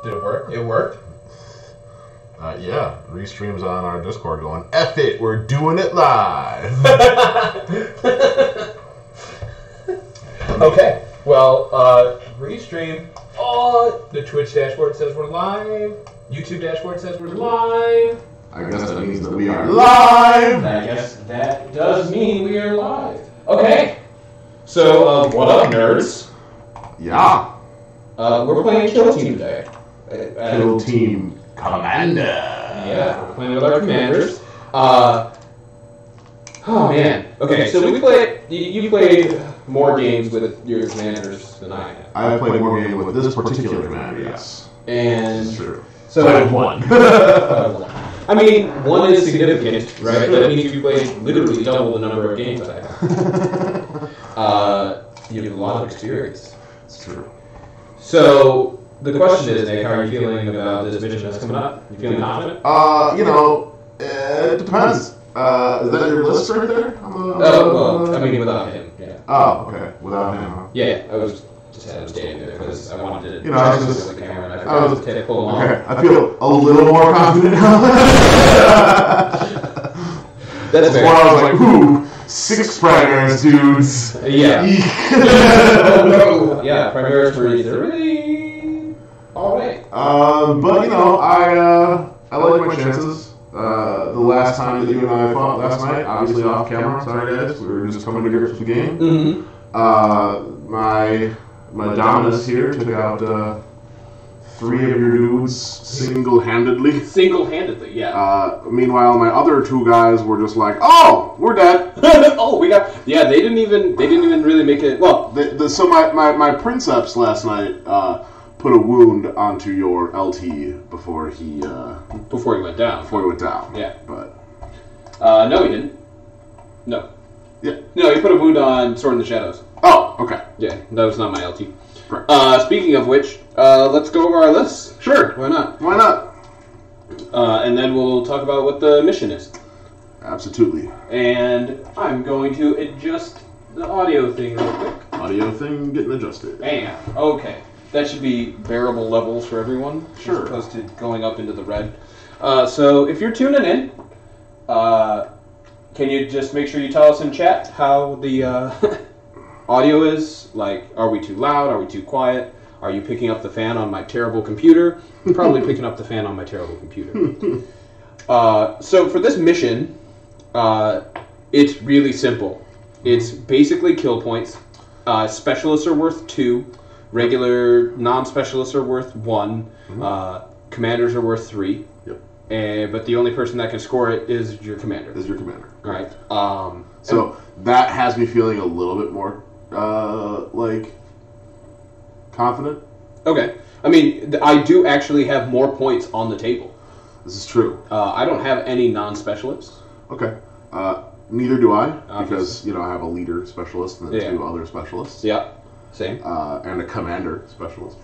Did it work? It worked? Yeah. Restream's on our Discord going, F it, we're doing it live. Okay. Well, Restream. Oh, the Twitch dashboard says we're live. YouTube dashboard says we're live. I guess that means that we are live. I guess that does mean we are live. Okay. So, what up, nerds? Yeah. We're playing Kill Team today. Kill Team Commander. Yeah, we're playing with our commanders. Oh man. Okay, so we played. You played more games with your commanders than I have. I have played more games with this particular commander, yes. And It's true. so But I've won. I mean, one is significant, right? That means you played literally double the number of games I have. You have a lot of experience. It's true. So the question is, Nick, how are you feeling about this mission that's coming up? You feeling confident? It depends. Is that your list right there? Well, I mean, without him, yeah. Oh, okay. Without him, huh? Yeah, I was just had him standing there because I wanted to. You know, I was just- the camera and I forgot to pull him Okay, off. I feel a little more confident now. That's Before I was like, ooh, 6 primaries, dudes. Yeah. Eek. Oh no! Yeah, primaries for they're really all right. But you know, I like my chances. The last time that you and I fought last night, obviously off camera. Sorry guys, we were just coming to grips with the game. Mm-hmm. My dominus here took out 3 of your dudes single-handedly. Single-handedly, yeah. Meanwhile, my other 2 guys were just like, "Oh, we're dead." Oh, we got. Yeah, they didn't even really make it. Well, So my princeps last night put a wound onto your LT before he went down. went down. Yeah. But No, he didn't. No. yeah. No, he put a wound on Sword in the Shadows. Oh, okay. Yeah, that was not my LT. Right. Speaking of which, let's go over our lists. Sure. Why not? Why not? And then we'll talk about what the mission is. Absolutely. And I'm going to adjust the audio thing real quick. Audio thing getting adjusted. Bam. Okay. That should be bearable levels for everyone. Sure. As opposed to going up into the red. So if you're tuning in, can you just make sure you tell us in chat how the audio is? Like, are we too loud? Are we too quiet? Are you picking up the fan on my terrible computer? Probably picking up the fan on my terrible computer. So for this mission, it's really simple. It's basically kill points. Specialists are worth 2. Regular non-specialists are worth 1. Commanders are worth 3. Yep. But the only person that can score it is your commander. Is your commander. All right. So that has me feeling a little bit more like confident. Okay. I mean, I do actually have more points on the table. This is true. I don't have any non-specialists. Okay. Neither do I, Obviously. because I have a leader specialist and then 2 other specialists. Yeah. Same. And a commander specialist.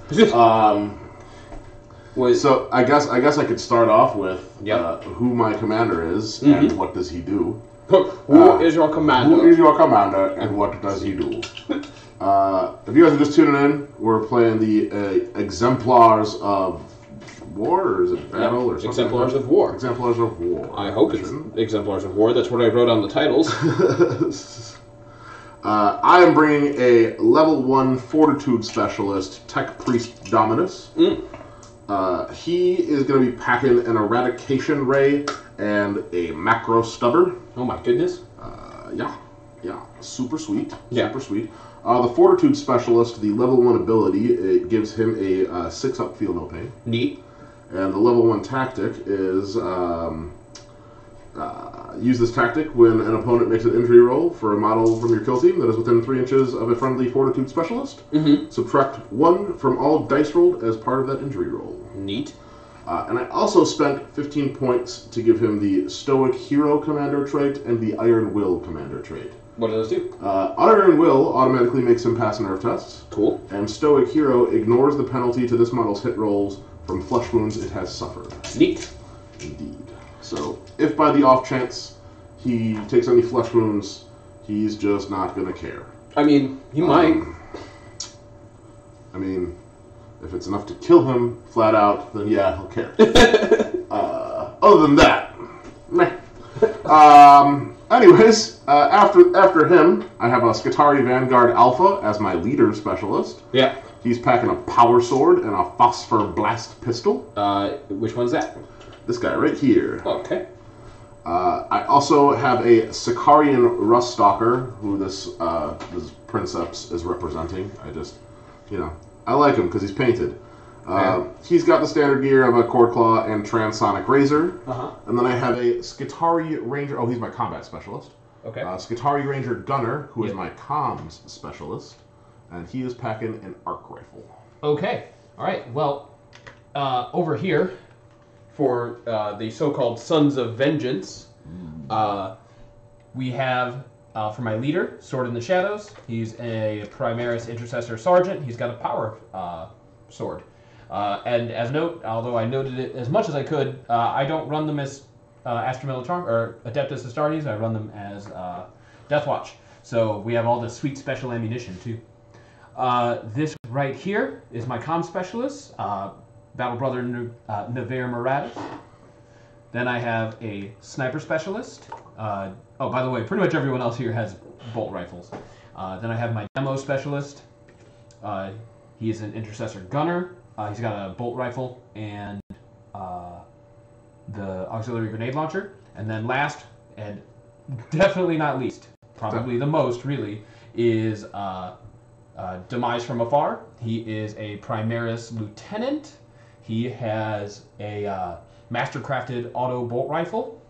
So I guess I could start off with Yep. who my commander is and what does he do. who is your commander? Who is your commander and what does he do? If you guys are just tuning in, we're playing the Exemplars of War, or is it Battle, or something? Exemplars of War. Exemplars of War. I hope it's Exemplars of War. That's what I wrote on the titles. I am bringing a level 1 Fortitude Specialist, Tech Priest Dominus. He is going to be packing an Eradication Ray and a Macro Stubber. Oh my goodness. Yeah, super sweet. Yeah. Super sweet. The Fortitude Specialist, the level 1 ability, it gives him a 6-up Feel No Pain. Neat. And the level 1 tactic is use this tactic when an opponent makes an injury roll for a model from your kill team that is within 3 inches of a friendly Fortitude Specialist. Subtract 1 from all dice rolled as part of that injury roll. Neat. And I also spent 15 points to give him the Stoic Hero Commander trait and the Iron Will Commander trait. What do those do? Iron Will automatically makes him pass nerve tests. Cool. And Stoic Hero ignores the penalty to this model's hit rolls from flesh wounds it has suffered. Neat. Indeed. So, if by the off chance he takes any flesh wounds, he's just not going to care. I mean, he might. I mean, If it's enough to kill him flat out, then yeah, he'll care. Other than that, meh. Anyways, after him, I have a Skitarii Vanguard Alpha as my leader specialist. Yeah. He's packing a power sword and a phosphor blast pistol. Which one's that? This guy right here. Okay. I also have a Sicarian Rust Stalker, who this Princeps is representing. I like him because he's painted. He's got the standard gear of a Cord Claw and Transonic Razor. And then I have a Skitarii Ranger. Oh, he's my combat specialist. Okay. Skitarii Ranger Gunner, who is my comms specialist. And he is packing an arc rifle. Okay. All right. Well, over here, for the so-called Sons of Vengeance, we have, for my leader, Sword in the Shadows. He's a Primaris Intercessor Sergeant. He's got a power sword. And as note, although I noted it as much as I could, I don't run them as Astra Militarum or Adeptus Astartes. I run them as Deathwatch. So we have all the sweet special ammunition, too. This right here is my comm specialist, Battle Brother Navarre Muratis. Then I have a sniper specialist. Oh, by the way, pretty much everyone else here has bolt rifles. Then I have my demo specialist. He is an intercessor gunner. He's got a bolt rifle and the auxiliary grenade launcher. And then last, and definitely not least, probably the most really, is Demise from Afar. He is a Primaris Lieutenant. He has a master-crafted auto bolt rifle.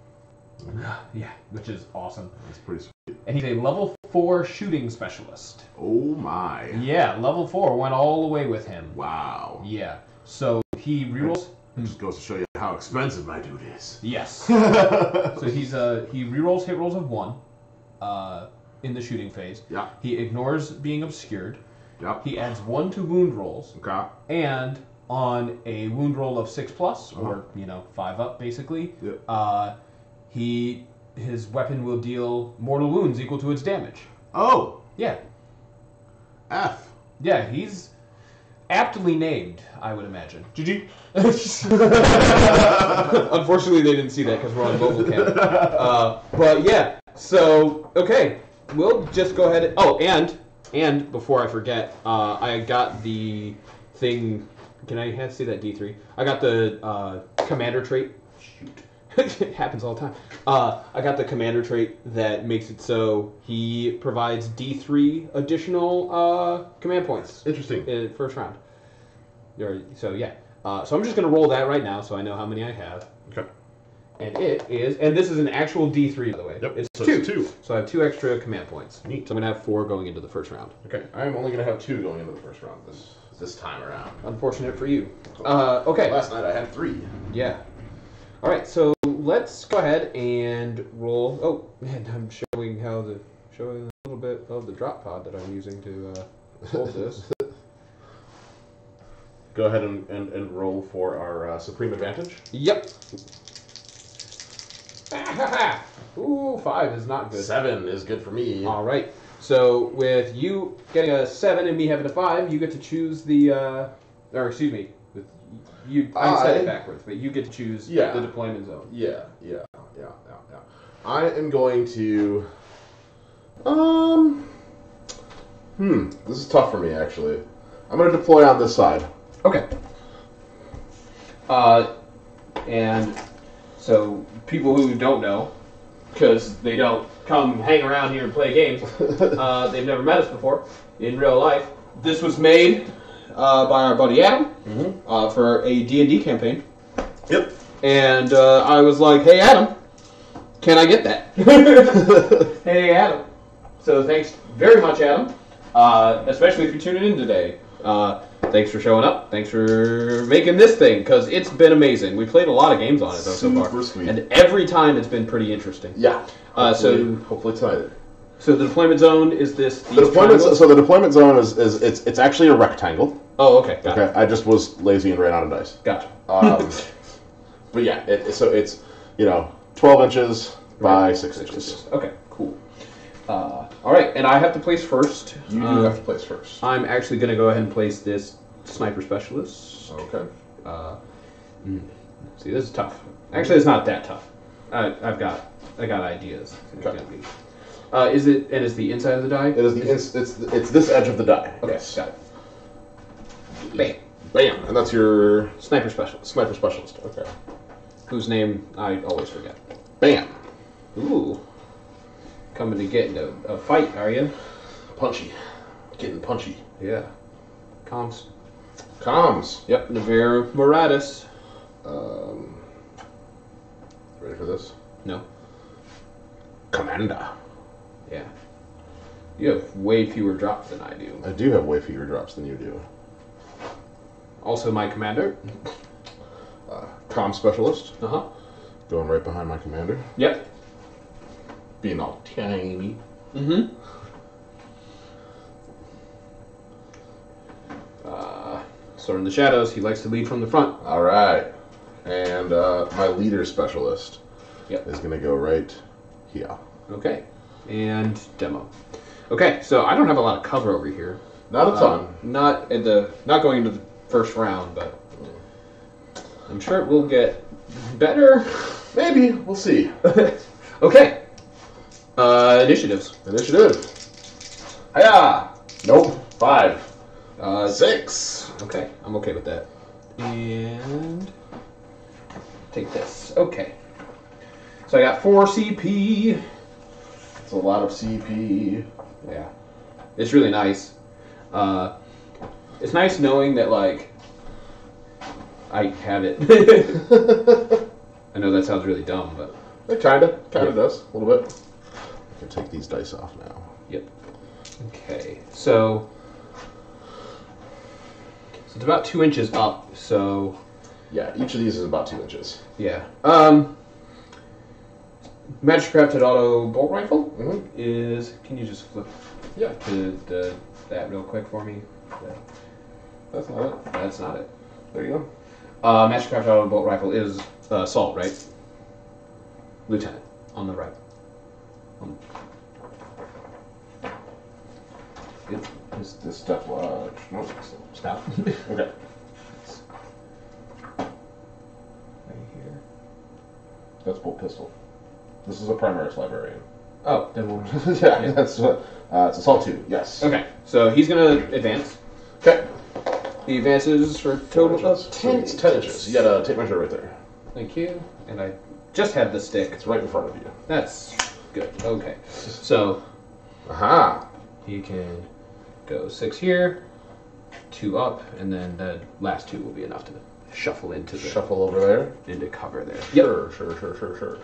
Yeah, which is awesome. That's pretty sweet. And he's a level 4 shooting specialist. Oh my. Yeah, level 4 went all the way with him. Wow. Yeah. So he rerolls. It just goes to show you how expensive my dude is. Yes. So he rerolls hit rolls of 1 in the shooting phase. Yeah. He ignores being obscured. Yep. He adds 1 to wound rolls. Okay. And on a wound roll of 6+, or 5 up basically, yep. His weapon will deal mortal wounds equal to its damage. Oh. Yeah. F. Yeah, he's aptly named, I would imagine. GG. Unfortunately, they didn't see that because we're on mobile cam. But yeah, so okay, we'll just go ahead. And before I forget, I got the thing. Can I see that D3? I got the commander trait. Shoot. It happens all the time. I got the commander trait that makes it so he provides D3 additional command points. Interesting. In first round. So yeah. So I'm just going to roll that right now so I know how many I have. Okay. And it is, and this is an actual D3 by the way. Yep. It's so 2. It's 2. So I have 2 extra command points. Neat. So I'm going to have 4 going into the first round. Okay. I'm only going to have 2 going into the first round this time around. Unfortunate for you. Okay. Last night I had 3. Yeah. All right, so let's go ahead and roll. Oh, and I'm showing a little bit of the drop pod that I'm using to hold this. Go ahead and roll for our supreme advantage. Yep. Ooh, 5 is not good. 7 is good for me. All right. So with you getting a 7 and me having a 5, you get to choose the. Or excuse me. I said it backwards, but you get to choose the deployment zone. Yeah. I am going to... This is tough for me, actually. I'm going to deploy on this side. Okay. And so people who don't know, because they don't come hang around here and play games, they've never met us before in real life. This was made... by our buddy Adam for a D&D campaign. Yep. And I was like, hey, Adam, can I get that? Hey, Adam. So thanks very much, Adam, especially if you're tuning in today. Thanks for showing up. Thanks for making this thing, because it's been amazing. We played a lot of games on it, though, so far. Super sweet. And every time it's been pretty interesting. Yeah. Hopefully tonight. So the deployment zone is this. The deployment zone is it's actually a rectangle. Oh, okay. Got it. I just was lazy and ran out of dice. Gotcha. But yeah, it's 12 inches by 6 inches. Okay, cool. All right, and I have to place first. You do have to place first. I'm actually going to go ahead and place this Sniper Specialist. Okay. See, this is tough. Actually, it's not that tough. I got ideas. Okay. Is it? And it's the inside of the die. It is it's this edge of the die. Okay, Yes. got it. Bam. Bam. And that's your Sniper Specialist. Sniper Specialist. Okay. Whose name I always forget. Bam. Ooh. Coming to get into a fight, are you? Punchy. Getting punchy. Yeah. Comms. Comms. Yep. Navarre Moratis. Ready for this? No. Commander. Yeah. You have way fewer drops than I do. I do have way fewer drops than you do. Also, my commander. Comm Specialist. Uh-huh. Going right behind my commander. Yep. Being all tiny. Mm-hmm. Sword in the Shadows. He likes to lead from the front. All right. And my Leader Specialist is going to go right here. Okay. And demo. Okay, so I don't have a lot of cover over here. Not a ton. Not going into the first round, but I'm sure it will get better. Maybe. We'll see. Okay. Initiatives. Initiative. Hiya! Nope. 5. 6. Okay, I'm okay with that. And take this. Okay. So I got 4 CP. It's a lot of CP. Yeah. It's really nice. It's nice knowing that, like, I have it. I know that sounds really dumb, but... It kind of does, a little bit. I can take these dice off now. Yep. Okay, so it's about 2 inches up, so... Yeah, each of these is about 2 inches. Yeah. Magic Crafted Auto Bolt Rifle is... Can you just flip to that real quick for me? That's not it. That's not it. There you go. Magic Crafted Auto Bolt Rifle is Assault, right? Lieutenant, on the right. Is this Deathwatch? No. Stop. Okay. Right here. That's Bolt Pistol. This is a Primaris Librarian. Oh, then we'll... Yeah, that's what... it's Assault 2, yes. Okay, so he's going to advance. Okay. He advances for a total of 10 It's 10 inches. You got a tape measure right there. Thank you. And I just had the stick. It's right in front of you. That's good. Okay. So, Aha! he can go 6 here, 2 up, and then the last 2 will be enough to shuffle into the... Shuffle over there. Into cover there. Sure, sure.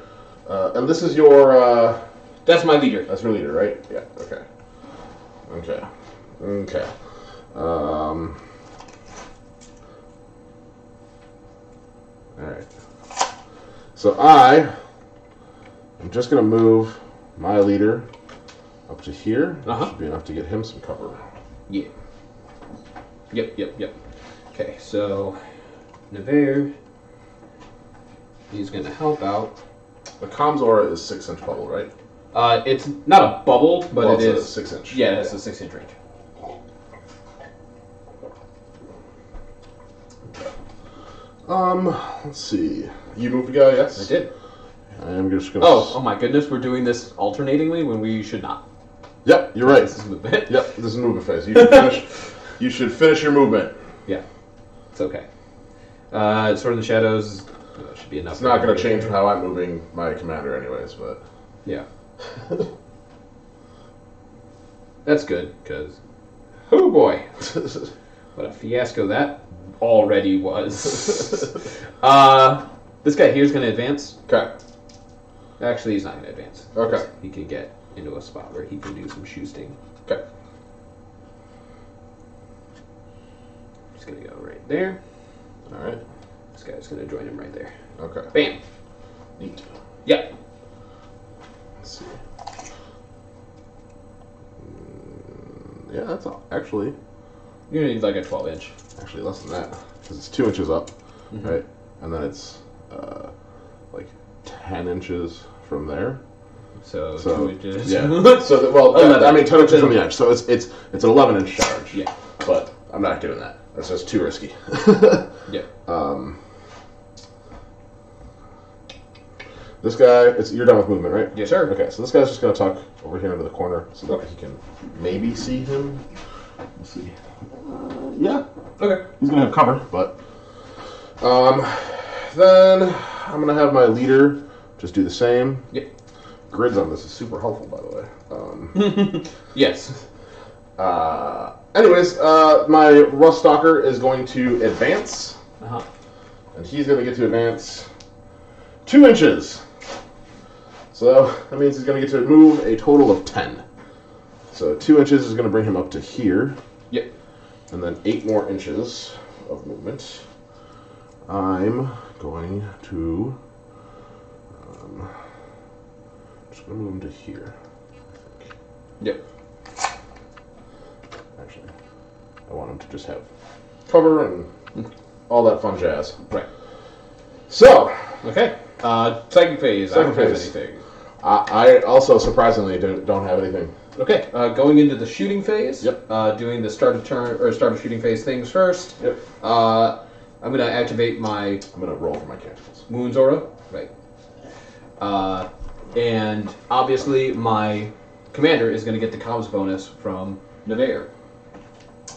And this is your... That's my leader. That's your leader, right? Yeah, okay. Alright. So I'm just going to move my leader up to here. That should be enough to get him some cover. Yeah. Yep. Okay, so Navarre, he's going to help out. The comms aura is 6-inch bubble, right? It's not a bubble, but well, it is. A 6-inch. Yeah, it's a 6-inch range. Let's see. You moved the guy, yes? I did. I am just gonna... Oh my goodness, we're doing this alternatingly when we should not. Yep, you're right. This is movement. Yep, this is movement phase. You should finish, you should finish your movement. Yeah, it's okay. Sword in the Shadows should be enough. It's not going to change how I'm moving my commander anyways, but... Yeah. That's good, because... Oh boy! What a fiasco that already was. This guy here is going to advance. Okay. Actually, he's not going to advance. Okay. He can get into a spot where he can do some shooting. Okay. Just going to go right there. Alright. This guy's going to join him right there. Okay. Bam! Neat. Yep. Let's see. Yeah, that's all. Actually... You're going to need like a 12-inch. Actually, less than that. Because it's 2 inches up, right? And then it's like 10 inches from there. So 2 inches. Yeah. So, 10 inches from the edge. So it's an 11-inch charge. Yeah. But I'm not doing that. That's just too risky. Yeah. This guy, you're done with movement, right? Yes, sir. Okay, so this guy's just going to tuck over here into the corner so that he can maybe see him. Let's see. Yeah. Okay. He's going to have cover, but... then I'm going to have my leader just do the same. Yep. Grids on this is super helpful, by the way. Yes. Anyways, my Rust Stalker is going to advance. Uh-huh. And he's going to get to advance 2 inches. So that means he's going to get to move a total of 10. So 2 inches is going to bring him up to here. Yep. And then 8 more inches of movement. I'm going to... just going to move him to here. Yep. Actually, I want him to just have cover and all that fun jazz. Right. So... Okay. Second phase. I don't have anything. I also surprisingly don't have anything. Okay. Going into the shooting phase. Yep. Doing the start of shooting phase things first. Yep. I'm gonna activate my. I'm gonna roll for my cantrips. Wounds aura. Right. And obviously my commander is gonna get the comms bonus from Nevair.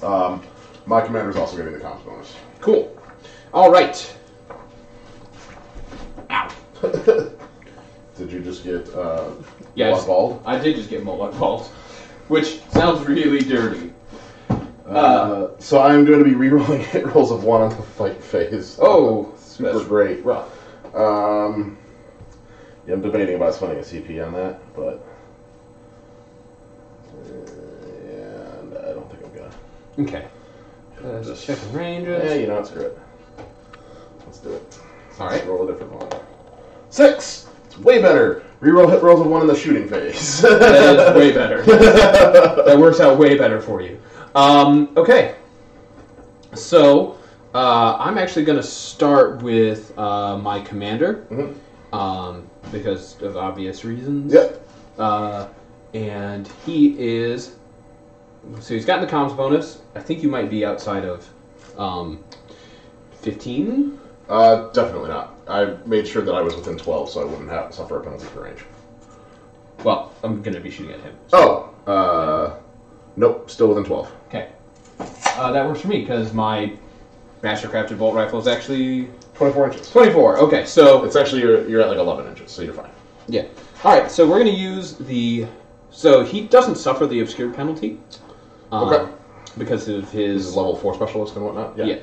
My commander's also getting the comms bonus. Cool. All right. Ow. Did you just get balled? I did just get balled, which sounds really dirty. So I'm going to be re-rolling hit rolls of 1 on the fight phase. Oh, super great. Rough. Yeah, I'm debating about spending a CP on that, but yeah, I don't think I'm gonna. Okay. Just checking ranges. Yeah, you know what? Screw it. Let's do it. All right. Let's roll a different one. 6. It's way better. Reroll hit rolls of 1 in the shooting phase. That is way better. That works out way better for you. Okay. So, I'm actually going to start with my commander, because of obvious reasons. Yep. And he is... So he's gotten the comms bonus. I think you might be outside of 15? Definitely not. I made sure that I was within 12 so I wouldn't have suffer a penalty for range. Well, I'm going to be shooting at him. So. Nope, still within 12. Okay. That works for me, because my Mastercrafted bolt rifle is actually... 24 inches. 24, okay, so... It's actually, you're at like 11 inches, so you're fine. Yeah. Alright, so we're going to use the... So he doesn't suffer the obscured penalty. Okay. Because of his... He's a level 4 specialist and whatnot? Yeah.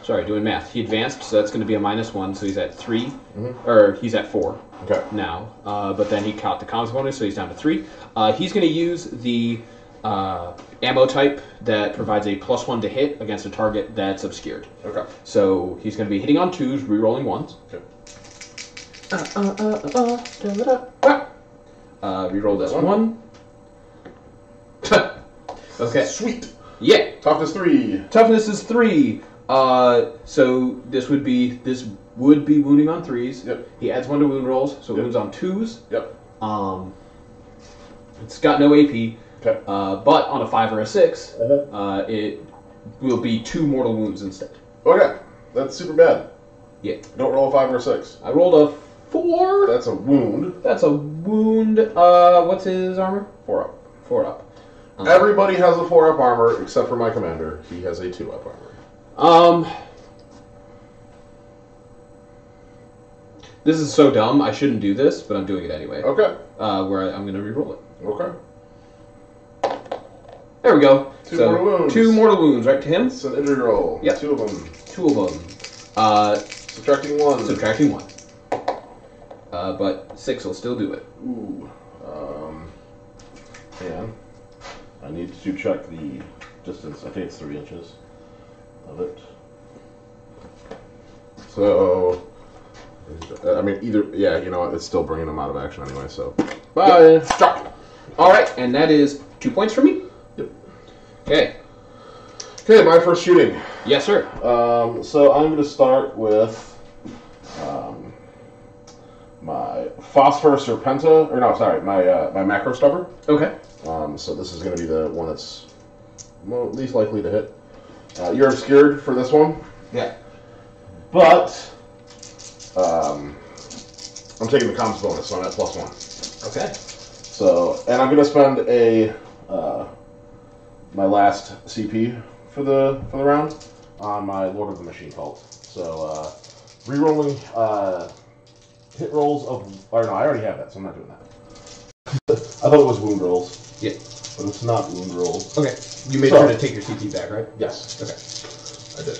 Sorry, doing math. He advanced, so that's going to be a -1, so he's at 3. Or he's at 4 now. But then he caught the comms bonus, so he's down to 3. He's going to use the ammo type that provides a +1 to hit against a target that's obscured. Okay. So he's going to be hitting on 2s, re-rolling 1s. Okay. Re-roll this 1. Okay. Sweet. Yeah. Toughness 3. Toughness is 3. So this would be wounding on 3s. Yep. He adds 1 to wound rolls, so wounds on 2s. Yep. It's got no AP. Okay. But on a 5 or a 6, it will be 2 mortal wounds instead. Okay. That's super bad. Yeah. Don't roll a 5 or a 6. I rolled a 4. That's a wound. That's a wound. What's his armor? 4 up. 4 up. Everybody has a 4 up armor except for my commander. He has a 2 up armor. This is so dumb. I shouldn't do this, but I'm doing it anyway. Okay. Where I'm going to re-roll it. Okay. There we go. 2 mortal wounds. 2 mortal wounds, right to him? It's an injury roll. Yep. 2 of them. 2 of them. Subtracting 1. Subtracting 1. But 6 will still do it. Ooh. And I need to check the distance. I think it's 3 inches of it. So, I mean, either, yeah, you know what, it's still bringing them out of action anyway, so. Bye! Yep. Struck! Alright, and that is 2 points for me? Yep. Okay. Okay, my first shooting. Yes, sir. So I'm going to start with my Phosphor Serpenta, or no, sorry, my Macro Stubber. Okay. So this is going to be the one that's least likely to hit. You're obscured for this one. Yeah. But I'm taking the comms bonus, so I'm at +1. Okay. So, and I'm gonna spend a my last CP for the round on my Lord of the Machine cult. So rerolling hit rolls of, or no, I already have that, so I'm not doing that. I thought it was wound rolls. Yeah. But it's not wound rolls. Okay. You made sure to take your CP back, right? Yes. Okay. I did.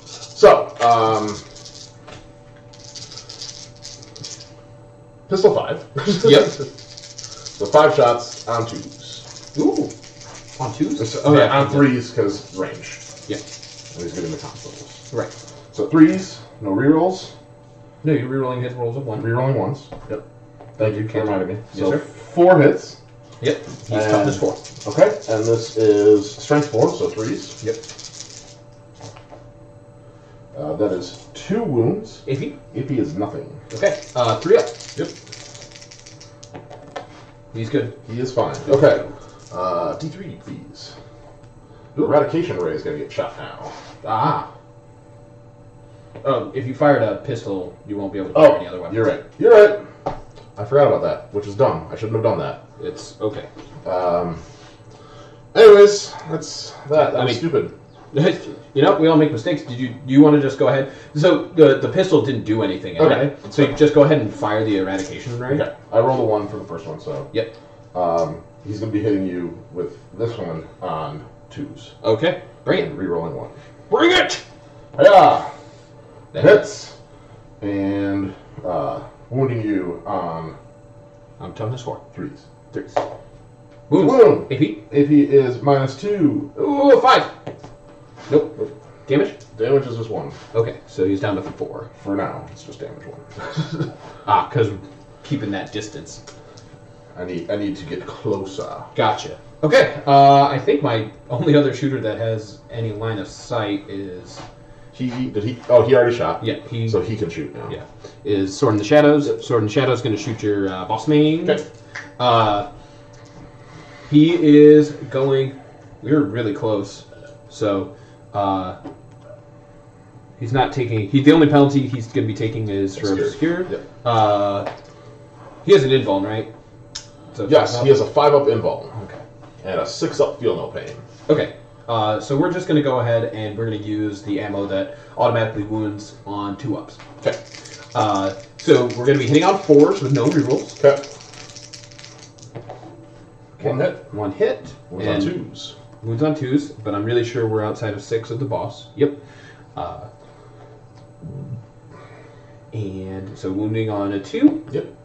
So, pistol 5. Yep. So 5 shots on 2s. Ooh. On 2s? Oh yeah, on 3s because range. Yeah. And he's getting the comms bonus. Right. So 3s, no rerolls. No, you're rerolling hit rolls of 1. Rerolling 1s. Yep. Thank you for reminding me. Yes, So sir. 4 hits. Yep. He's toughness 4. Okay, and this is strength 4, so 3s. Yep. That is 2 wounds. AP? AP is nothing. Okay. 3 up. Yep. He's good. He is fine. Okay. D3, please. Eradication Ray is going to get shot now. Ah. If you fired a pistol, you won't be able to fire any other weapon. You're right. You're right. I forgot about that, which is dumb. I shouldn't have done that. It's okay. Anyways, that's that. That was stupid. You know, we all make mistakes. Do you want to just go ahead? So the pistol didn't do anything, okay. Right? So you just go ahead and fire the eradication ray. Okay. I rolled a 1 for the first one, so. Yep. He's going to be hitting you with this one on 2s. Okay. Bring it. And re-rolling 1. Bring it! Yeah. Hits. And wounding you on toughness 4. 3s. 3s. Wounds. Wound. AP? AP is -2. Ooh, 5. Nope. Damage? Damage is just 1. Okay, so he's down to 4. For now, it's just damage 1. Because keeping that distance. I need to get closer. Gotcha. Okay, I think my only other shooter that has any line of sight is... He already shot. Yeah, so he can shoot now. Yeah. Is Sword in the Shadows. Sword in the Shadows is going to shoot your boss main. Okay. He is going... We're really close. So, he's not taking... the only penalty he's going to be taking is for Obscure. Yep. He has an invuln, right? So yes, he has a 5-up invuln. Okay. And a 6-up feel no pain. Okay. So we're just going to go ahead and we're going to use the ammo that automatically wounds on 2-ups. Okay. So we're going to be hitting on 4s with no rerolls. Okay. 1 hit. 1 hit. Wounds on 2s. Wounds on 2s, but I'm really sure we're outside of 6 of the boss. Yep. And so wounding on a 2. Yep.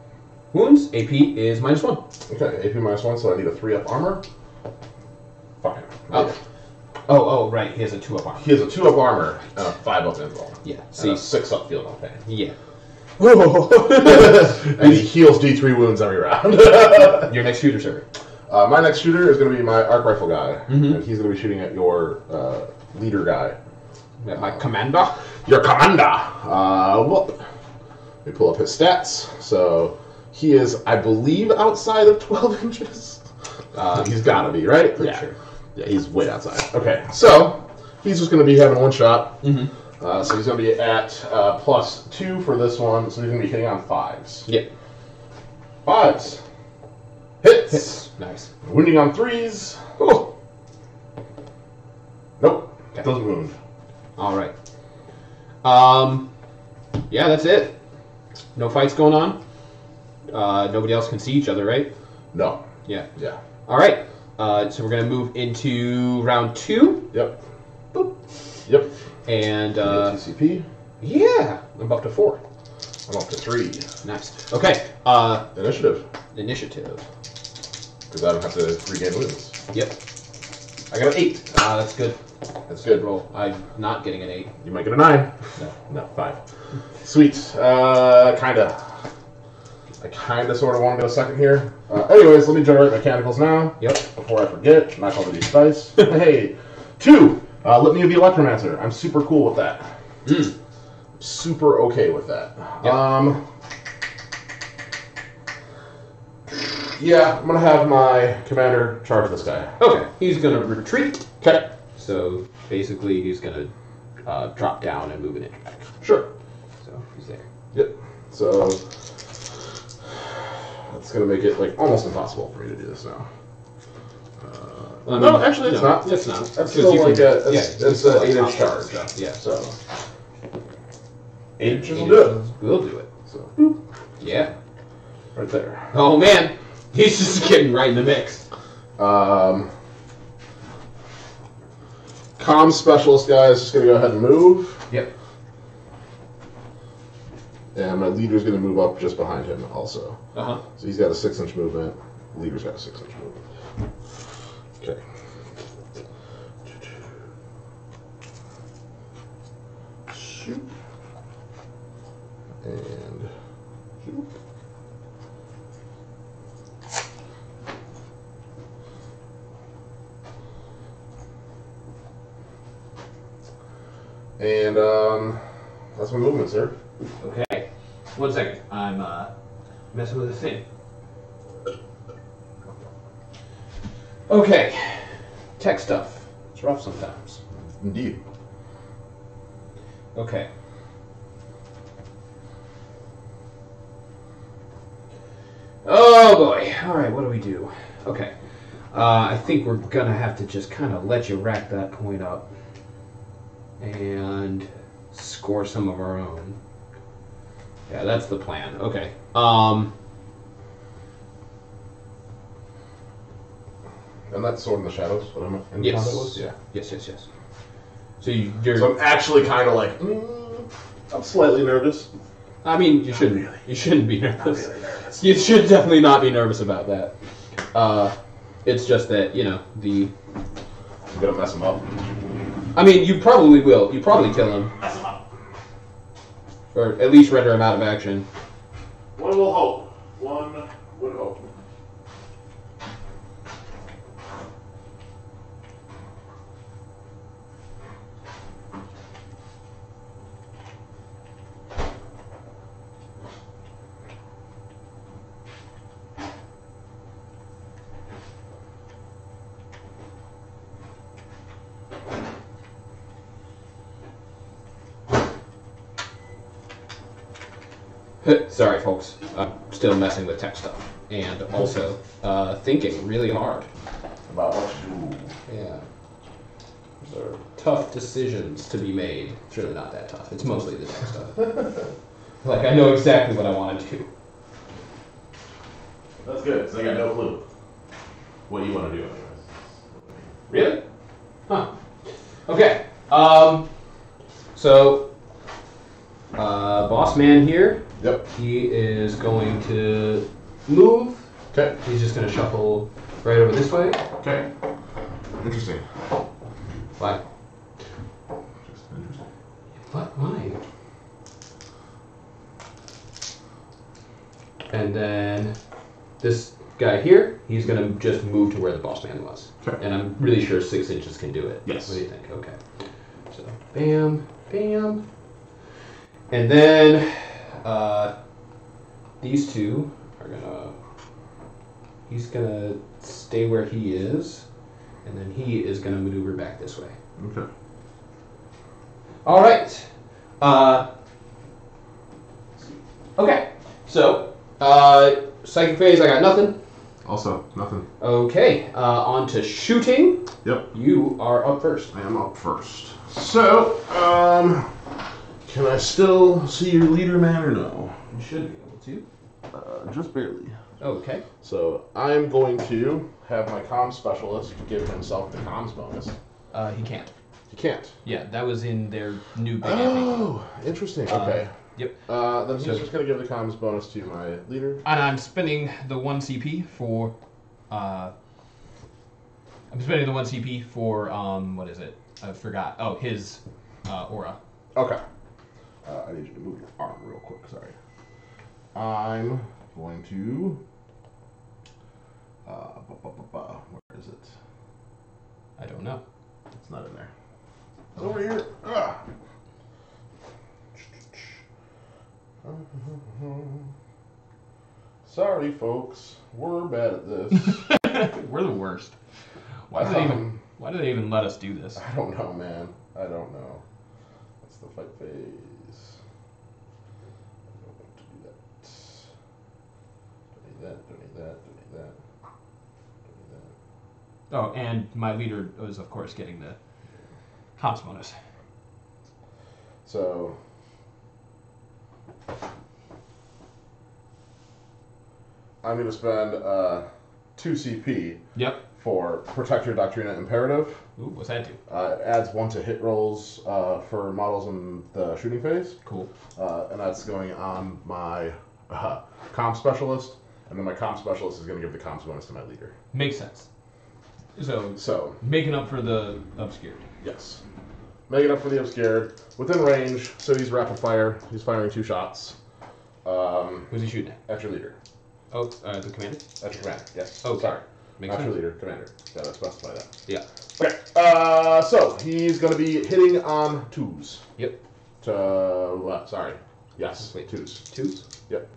Wounds. AP is -1. Okay, AP -1, so I need a 3-up armor. Fine. Oh, right. He has a 2-up armor. He has a 2-up armor and a 5-up invuln. Yeah. And a 6-up feel no pain. Yeah. And he heals D3 wounds every round. Your next shooter, sir. My next shooter is going to be my arc rifle guy. Mm-hmm. And he's going to be shooting at your leader guy. My commander? Your commander! Well, let me pull up his stats. So, he is, I believe, outside of 12 inches. He's got to be, right? Pretty sure. Yeah, he's way outside. Okay, so, he's just going to be having 1 shot. Mm-hmm. So he's going to be at +2 for this one, so he's going to be hitting on 5s. Yeah. 5s. Hits. Nice. Wounding on 3s. Oh. Nope. Okay. Doesn't wound. All right. Yeah, that's it. No fights going on. Nobody else can see each other, right? No. Yeah. Yeah. All right. So we're gonna move into round 2. Yep. Boop. Yep. And TCP. yeah, I'm up to 4. I'm up to 3. Nice. Okay. Initiative. Initiative. Because I don't have to regain wounds. Yep. I got an 8. That's good. That's good. Roll. I'm not getting an 8. You might get a 9. No, 5. Sweet. Kinda. I kinda sort of want to go second here. Anyways, let me generate mechanicals now. Yep. Before I forget, not called these dice. Hey, 2. Let me be Electromancer. I'm super cool with that. Super okay with that. Yep. Yeah, I'm gonna have my commander charge this guy. Okay. He's gonna retreat. Okay. So basically, he's gonna drop down and move an inch back. Sure. So he's there. Yep. So that's gonna make it like almost impossible for me to do this now. Well, I no, mean, actually, it's not. It's not. That's still like it's an 8-inch charge. Stuff. Yeah. So 8 inches will do it. We'll do it. So Yeah. right there. Oh man, he's just getting right in the mix. Comm specialist guy is just gonna go ahead and move. Yep. And my leader's gonna move up just behind him also. Uh-huh. So he's got a 6-inch movement. Leader's got a 6-inch movement. Okay. Shoot. And shoot. And that's my movement, sir. Okay. 1 second. I'm messing with this thing. Okay. Tech stuff. It's rough sometimes. Indeed. Okay. Oh boy. Alright, what do we do? Okay. I think we're gonna have to just kind of let you rack that point up and score some of our own. Yeah, that's the plan. Okay. And that's Sword in the Shadows, what I'm in Yes. combat with? Yeah. Yes. So you're. So I'm actually kind of like, I'm slightly nervous. I mean, you shouldn't. You shouldn't be nervous. You should definitely not be nervous about that. It's just that the. I'm gonna mess him up. I mean, you probably will. You probably kill him, Mess him up. or at least render him out of action. One will hope. One would hope. Sorry, folks. I'm still messing with tech stuff, and also thinking really hard. About what to do. Yeah. Those are tough decisions to be made. It's really not that tough. It's mostly the tech stuff. Like, I know exactly what I want to do. That's good, because I got no clue. What do you want to do anyways? Really? Huh. Okay. So, boss man here. Yep. He is going to move. Okay. He's just going to shuffle right over this way. Okay. Interesting. Why? Just interesting. What? Why? And then this guy here, he's going to just move to where the boss man was. Okay. And I'm really sure 6 inches can do it. Yes. What do you think? Okay. So, bam, bam. And then these two are he's gonna stay where he is, and then he is gonna maneuver back this way. Okay. All right. Okay. So, psychic phase, I got nothing. Also, nothing. Okay. On to shooting. Yep. You are up first. I am up first. So, can I still see your leader, man, or no? You should be able to. Just barely. Okay. So, I'm going to have my comms specialist give himself the comms bonus. He can't. He can't. Yeah, that was in their new big Oh, interesting. Okay. Yep. Then he's just going to give the comms bonus to my leader. And I'm spending the 1 CP for. I'm spending the 1 CP for what is it? I forgot. Oh, his aura. Okay. I need you to move your arm real quick. Sorry. I'm going to. Where is it? I don't know. It's not in there. It's over here. Ah. Sorry, folks. We're bad at this. We're the worst. Why is it even? Why do they even let us do this? I don't know, man. I don't know. That's the fight phase. I don't want to do that. Don't need that. Don't need that. Don't need that. Don't need that. Oh, and my leader was, of course, getting the comps bonus. So I'm going to spend 2 CP. Yep. For Protect Your Doctrina Imperative. Ooh, what's that do? It adds 1 to hit rolls for models in the shooting phase. Cool. And that's going on my Comp Specialist. And then my Comp Specialist is going to give the Comps bonus to my leader. Makes sense. So making up for the obscured. Yes. Making up for the obscured. Within range, so he's rapid fire. He's firing 2 shots. Who's he shooting at? At your leader. Oh, the commander? At your commander, yes. Oh, sorry. Makes Not your sense. leader, commander. Gotta specify that. Yeah. Okay, so he's going to be hitting on 2s. Yep. Sorry. Yes, Wait, 2s. 2s? Yep.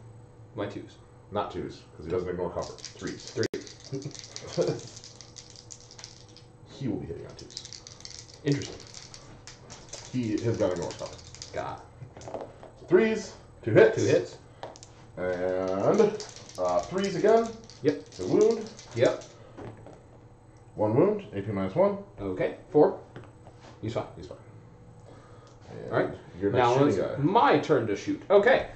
Why 2s? Not 2s, because he doesn't ignore cover. 3s. 3. He will be hitting on 2s. Interesting. His gun ignores cover. God. So 3s, 2 hits. 2 hits. And 3s again. Yep. It's a wound. Yep. 1 wound, AP -1. Okay. 4. He's fine. He's fine. And All right. Your next Now shooting it's guy. my turn to shoot. Okay.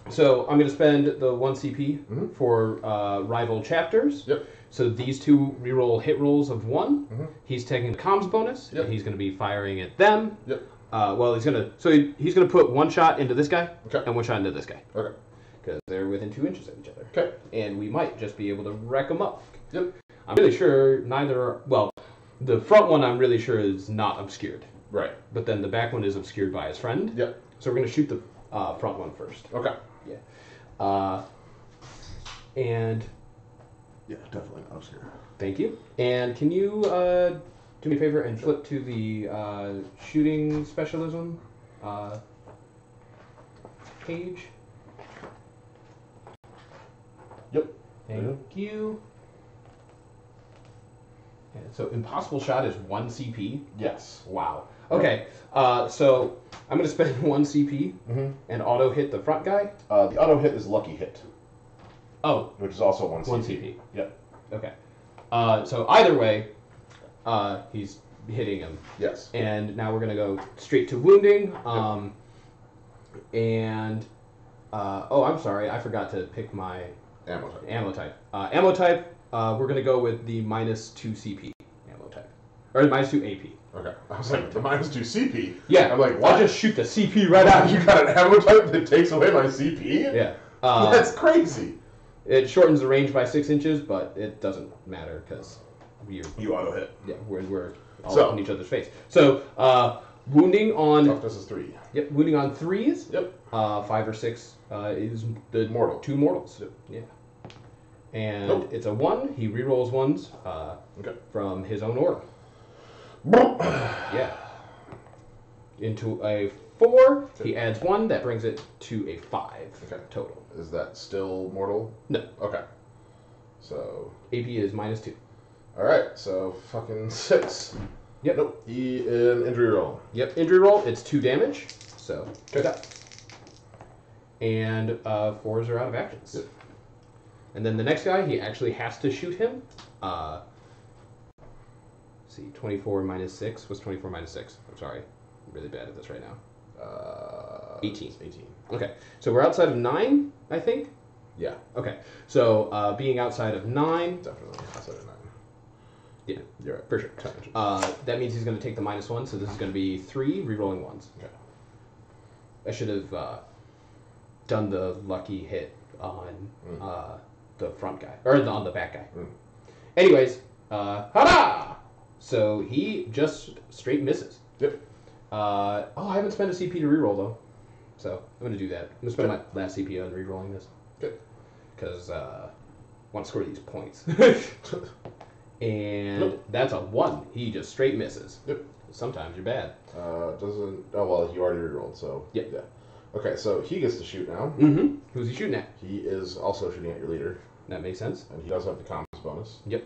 So I'm going to spend the 1 CP for rival chapters. Yep. So these 2 reroll hit rolls of 1. He's taking the comms bonus. Yep. And he's going to be firing at them. Yep. Well, he's going to he's going to put 1 shot into this guy and 1 shot into this guy. Okay. Because they're within 2 inches of each other. Okay. And we might just be able to wreck them up. Yep. I'm really sure neither are, well, the front one I'm really sure is not obscured. Right. But then the back one is obscured by his friend. Yep. So we're going to shoot the front one first. Okay. Yeah. And Yeah, definitely not obscure. thank you. And can you do me a favor and flip to the shooting specialism page? Yep. Thank you. And so impossible shot is 1 CP. Yes. Wow. Okay. So I'm going to spend 1 CP and auto hit the front guy. The auto hit is lucky hit, Oh, which is also 1 CP. 1 CP. Yep. Okay. So either way, he's hitting him. Yes. And now we're going to go straight to wounding. And oh, I'm sorry, I forgot to pick my Ammo type. ammo type. Ammo type, we're going to go with the -2 CP ammo type. Or -2 AP. Okay. I was like, the -2 CP? Yeah. I'm like, I'll what? just shoot the CP right out. You got an ammo type that takes away my CP? Yeah. That's crazy. It shortens the range by 6 inches, but it doesn't matter because You auto hit. yeah, we're all in each other's face. So wounding on Toughness is 3. yep, wounding on 3s. Yep. 5 or 6 is the Mortal. 2 mortals. Yep. Yeah. And it's a 1. He rerolls 1s Okay. from his own aura. Yeah. Into a 4, he adds 1. That brings it to a 5 total. Is that still mortal? No. Okay. So. AP is -2. Alright, so fucking 6. Yep. Nope. An injury roll. Yep. Injury roll. It's 2 damage. So. Okay. And 4s are out of actions. Yep. And then the next guy, he actually has to shoot him. See, 24 -6. What's 24 -6? I'm sorry. I'm really bad at this right now. 18. 18. Okay. So we're outside of 9, I think? Yeah. Okay. So being outside of 9. Definitely outside of 9. Yeah, You're right. for sure. That means he's going to take the -1, so this is going to be 3 rerolling 1s. Okay. I should have done the lucky hit on the front guy, or on the back guy. Anyways, hada! So he just straight misses. Yep. I haven't spent a CP to reroll though, so I'm gonna do that. I'm gonna spend my last CP on rerolling this. Good. Because I want to score these points. And that's a 1. He just straight misses. Yep. Sometimes you're bad. Doesn't. Oh well, you already rerolled, so yeah. Okay, so he gets to shoot now. Mm-hmm. Who's he shooting at? He is also shooting at your leader. That makes sense. And he does have the comms bonus. Yep.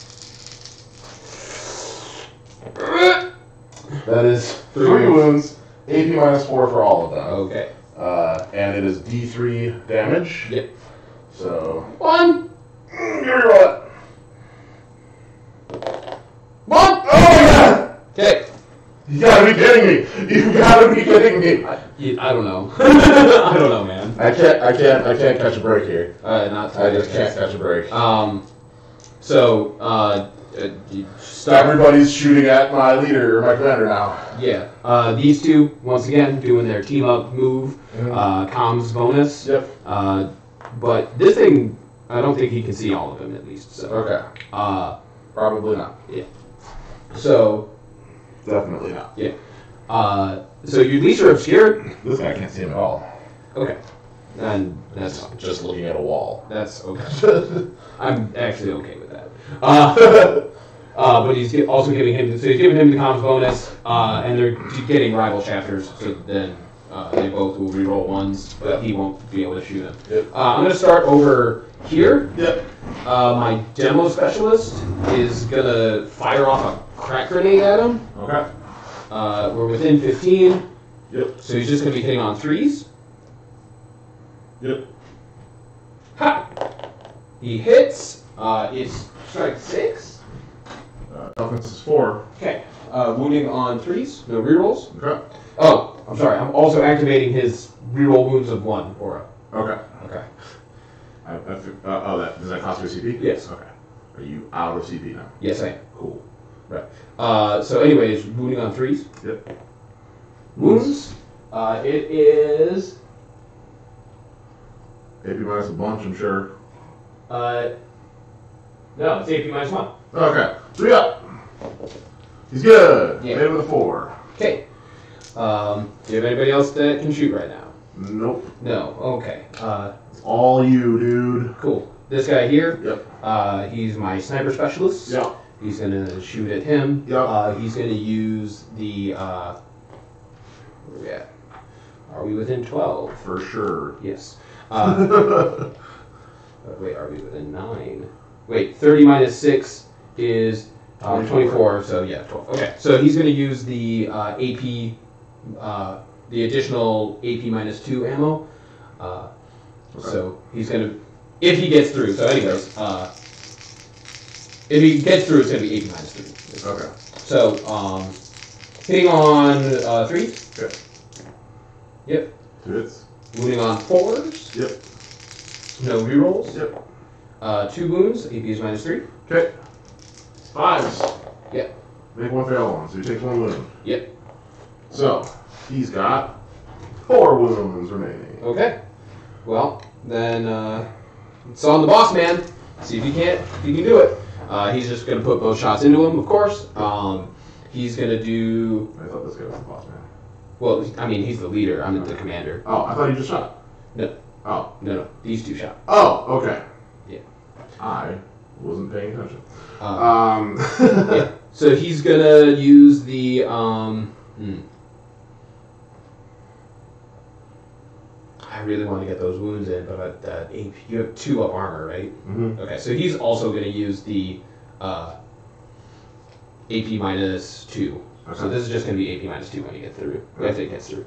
That is 3 wounds, AP -4 for all of them. Okay. And it is D3 damage. Yep. So 1. give me a roll. 1. Oh my god! Okay. You gotta be kidding me! You gotta be kidding me! I don't know. I don't know, man. I can't catch a break here. Not I just can't catch a break. So, you start. Everybody's shooting at my leader or my commander now. Yeah. These two, once again, doing their team up move, comms bonus. Yep. But this thing, I don't think he can see all of them at least. So. Okay. Probably not. Yeah. So. Definitely not. Yeah. So you at least are obscured. This guy can't see him at all. Okay. And that's fine. Just looking at a wall. That's okay. I'm actually okay with that. But he's also giving him, so he's giving him the comms bonus, and they're getting rival chapters, so then they both will reroll ones, but he won't be able to shoot them. Yep. I'm going to start over here. Yep. My demo specialist is going to fire off a crack grenade at him. Okay. We're within 15. Yep. So he's just going to be hitting on 3s. Yep. Ha! He hits. It's strike 6. Offense is 4. Okay. Wounding on 3s. No rerolls. Okay. Oh, I'm sorry. I'm also activating his reroll wounds of 1 aura. Okay. Okay. Does that cost you a CP? Yes. Okay. Are you out of CP now? Yes, I am. Cool. Right. So anyways, wounding on 3s. Yep. Wounds. It is... AP minus a bunch, I'm sure. No, it's AP -1. Okay. 3 up. He's good. Yeah. Made it with a 4. Okay. Do you have anybody else that can shoot right now? Nope. No. Okay. It's all you, dude. Cool. This guy here. Yep. He's my sniper specialist. Yep. He's gonna shoot at him. Yep. He's gonna use the. Where we at? Are we within 12? For sure. Yes. Wait, are we within 9? Wait, 30 minus 6 is 24. So yeah, 12. Okay. So he's gonna use the AP, the additional AP -2 ammo. Okay. So he's gonna, if he gets through. So anyways, if he gets through, it's gonna be AP -3. Okay. So hitting on 3. Okay. Yep. 2 hits. Wounding on 4s. Yep. No rerolls. Yep. 2 wounds. AP is -3. Okay. 5s. Yep. Make 1 fail one, so he takes 1 wound. Yep. So, he's got 4 wounds remaining. Okay. Well, then it's on the boss man. See if he can do it. He's just gonna put both shots into him, of course. He's gonna do. I thought this guy was the boss man. Well, I mean, he's the leader. I'm the commander. Oh, I thought he just shot. No. Oh. No. These 2 shot. Oh, okay. Yeah. I wasn't paying attention. Yeah. So he's gonna use the I really want to get those wounds in, but that AP, you have 2 up armor, right? Mm-hmm. Okay, so he's also gonna use the AP -2. Okay. So this is just gonna be AP -2 when you get through. If it gets through.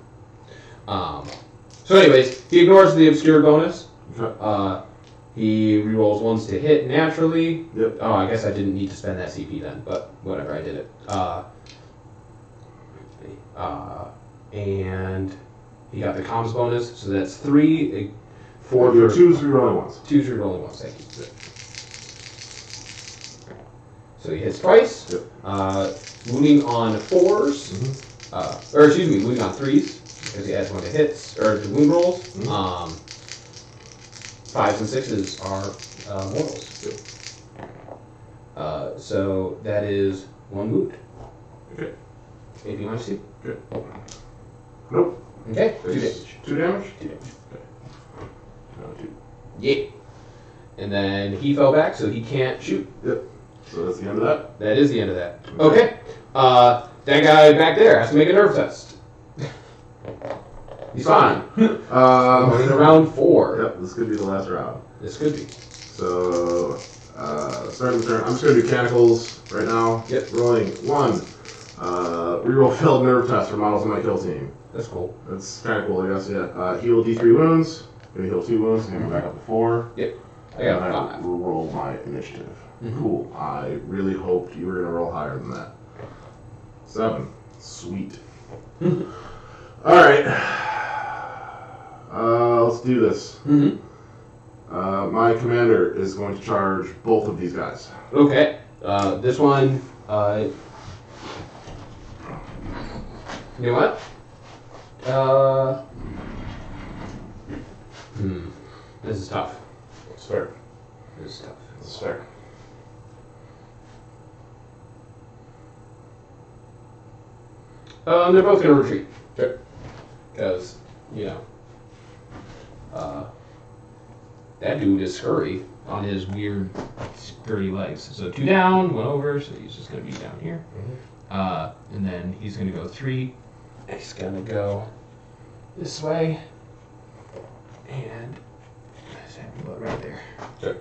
So anyways, he ignores the obscure bonus. Okay. He rerolls 1s to hit naturally. Yep. Oh, I guess I didn't need to spend that CP then, but whatever, I did it. And he got the comms bonus, so that's 3, 4. Your 2s rerolling ones. 2's rerolling 1s, thank you. So he hits twice. Yep. Wounding on 4s. Mm-hmm. Or excuse me, wounding on 3s, because he adds 1 to hits, or to wound rolls. Mm-hmm. 5s and 6s are mortals. Yep. So that is 1 wound. Okay. AP -2. Okay. Nope. Okay. 2 damage. 2 damage? 2 damage. Okay. No, 2. Yeah. And then he fell back, so he can't shoot. Yep. So that's the end of that? That is the end of that. Okay. That guy back there has to make a nerve test. He's fine. Going to round 4. Yep, this could be the last round. This could be. So, starting the turn, I'm just going to do mechanicals right now. Yep. Rolling 1. Reroll failed nerve test for models on my kill team. That's cool. That's kind of cool, I guess, yeah. Heal D3 wounds. Gonna heal 2 wounds, gonna go back up to 4. Yep. I got and 5. I will roll my initiative. Cool. I really hoped you were gonna roll higher than that. 7. Sweet. Alright. Let's do this. My commander is going to charge both of these guys. Okay. This one, you know what? This is tough. It's fair. This is tough. It's fair. They're both going to retreat. Sure. Because, you know, that dude is scurry on his weird scurry legs. So 2 down, 1 over, so he's just going to be down here. And then he's going to go 3. He's going to go this way. And let's have him go right there. Sure.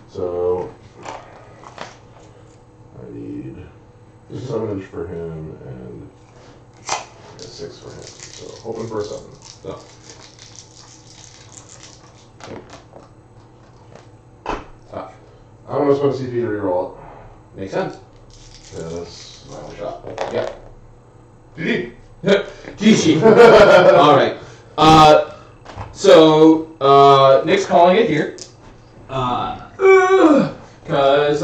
So I need 7 inch for him and 6 for him. So hoping for a 7. So. Tough. I'm going to spend a CP to reroll it. Makes sense. Yeah, that's my only shot. Yep. GG! GG. All right. So Nick's calling it here. Because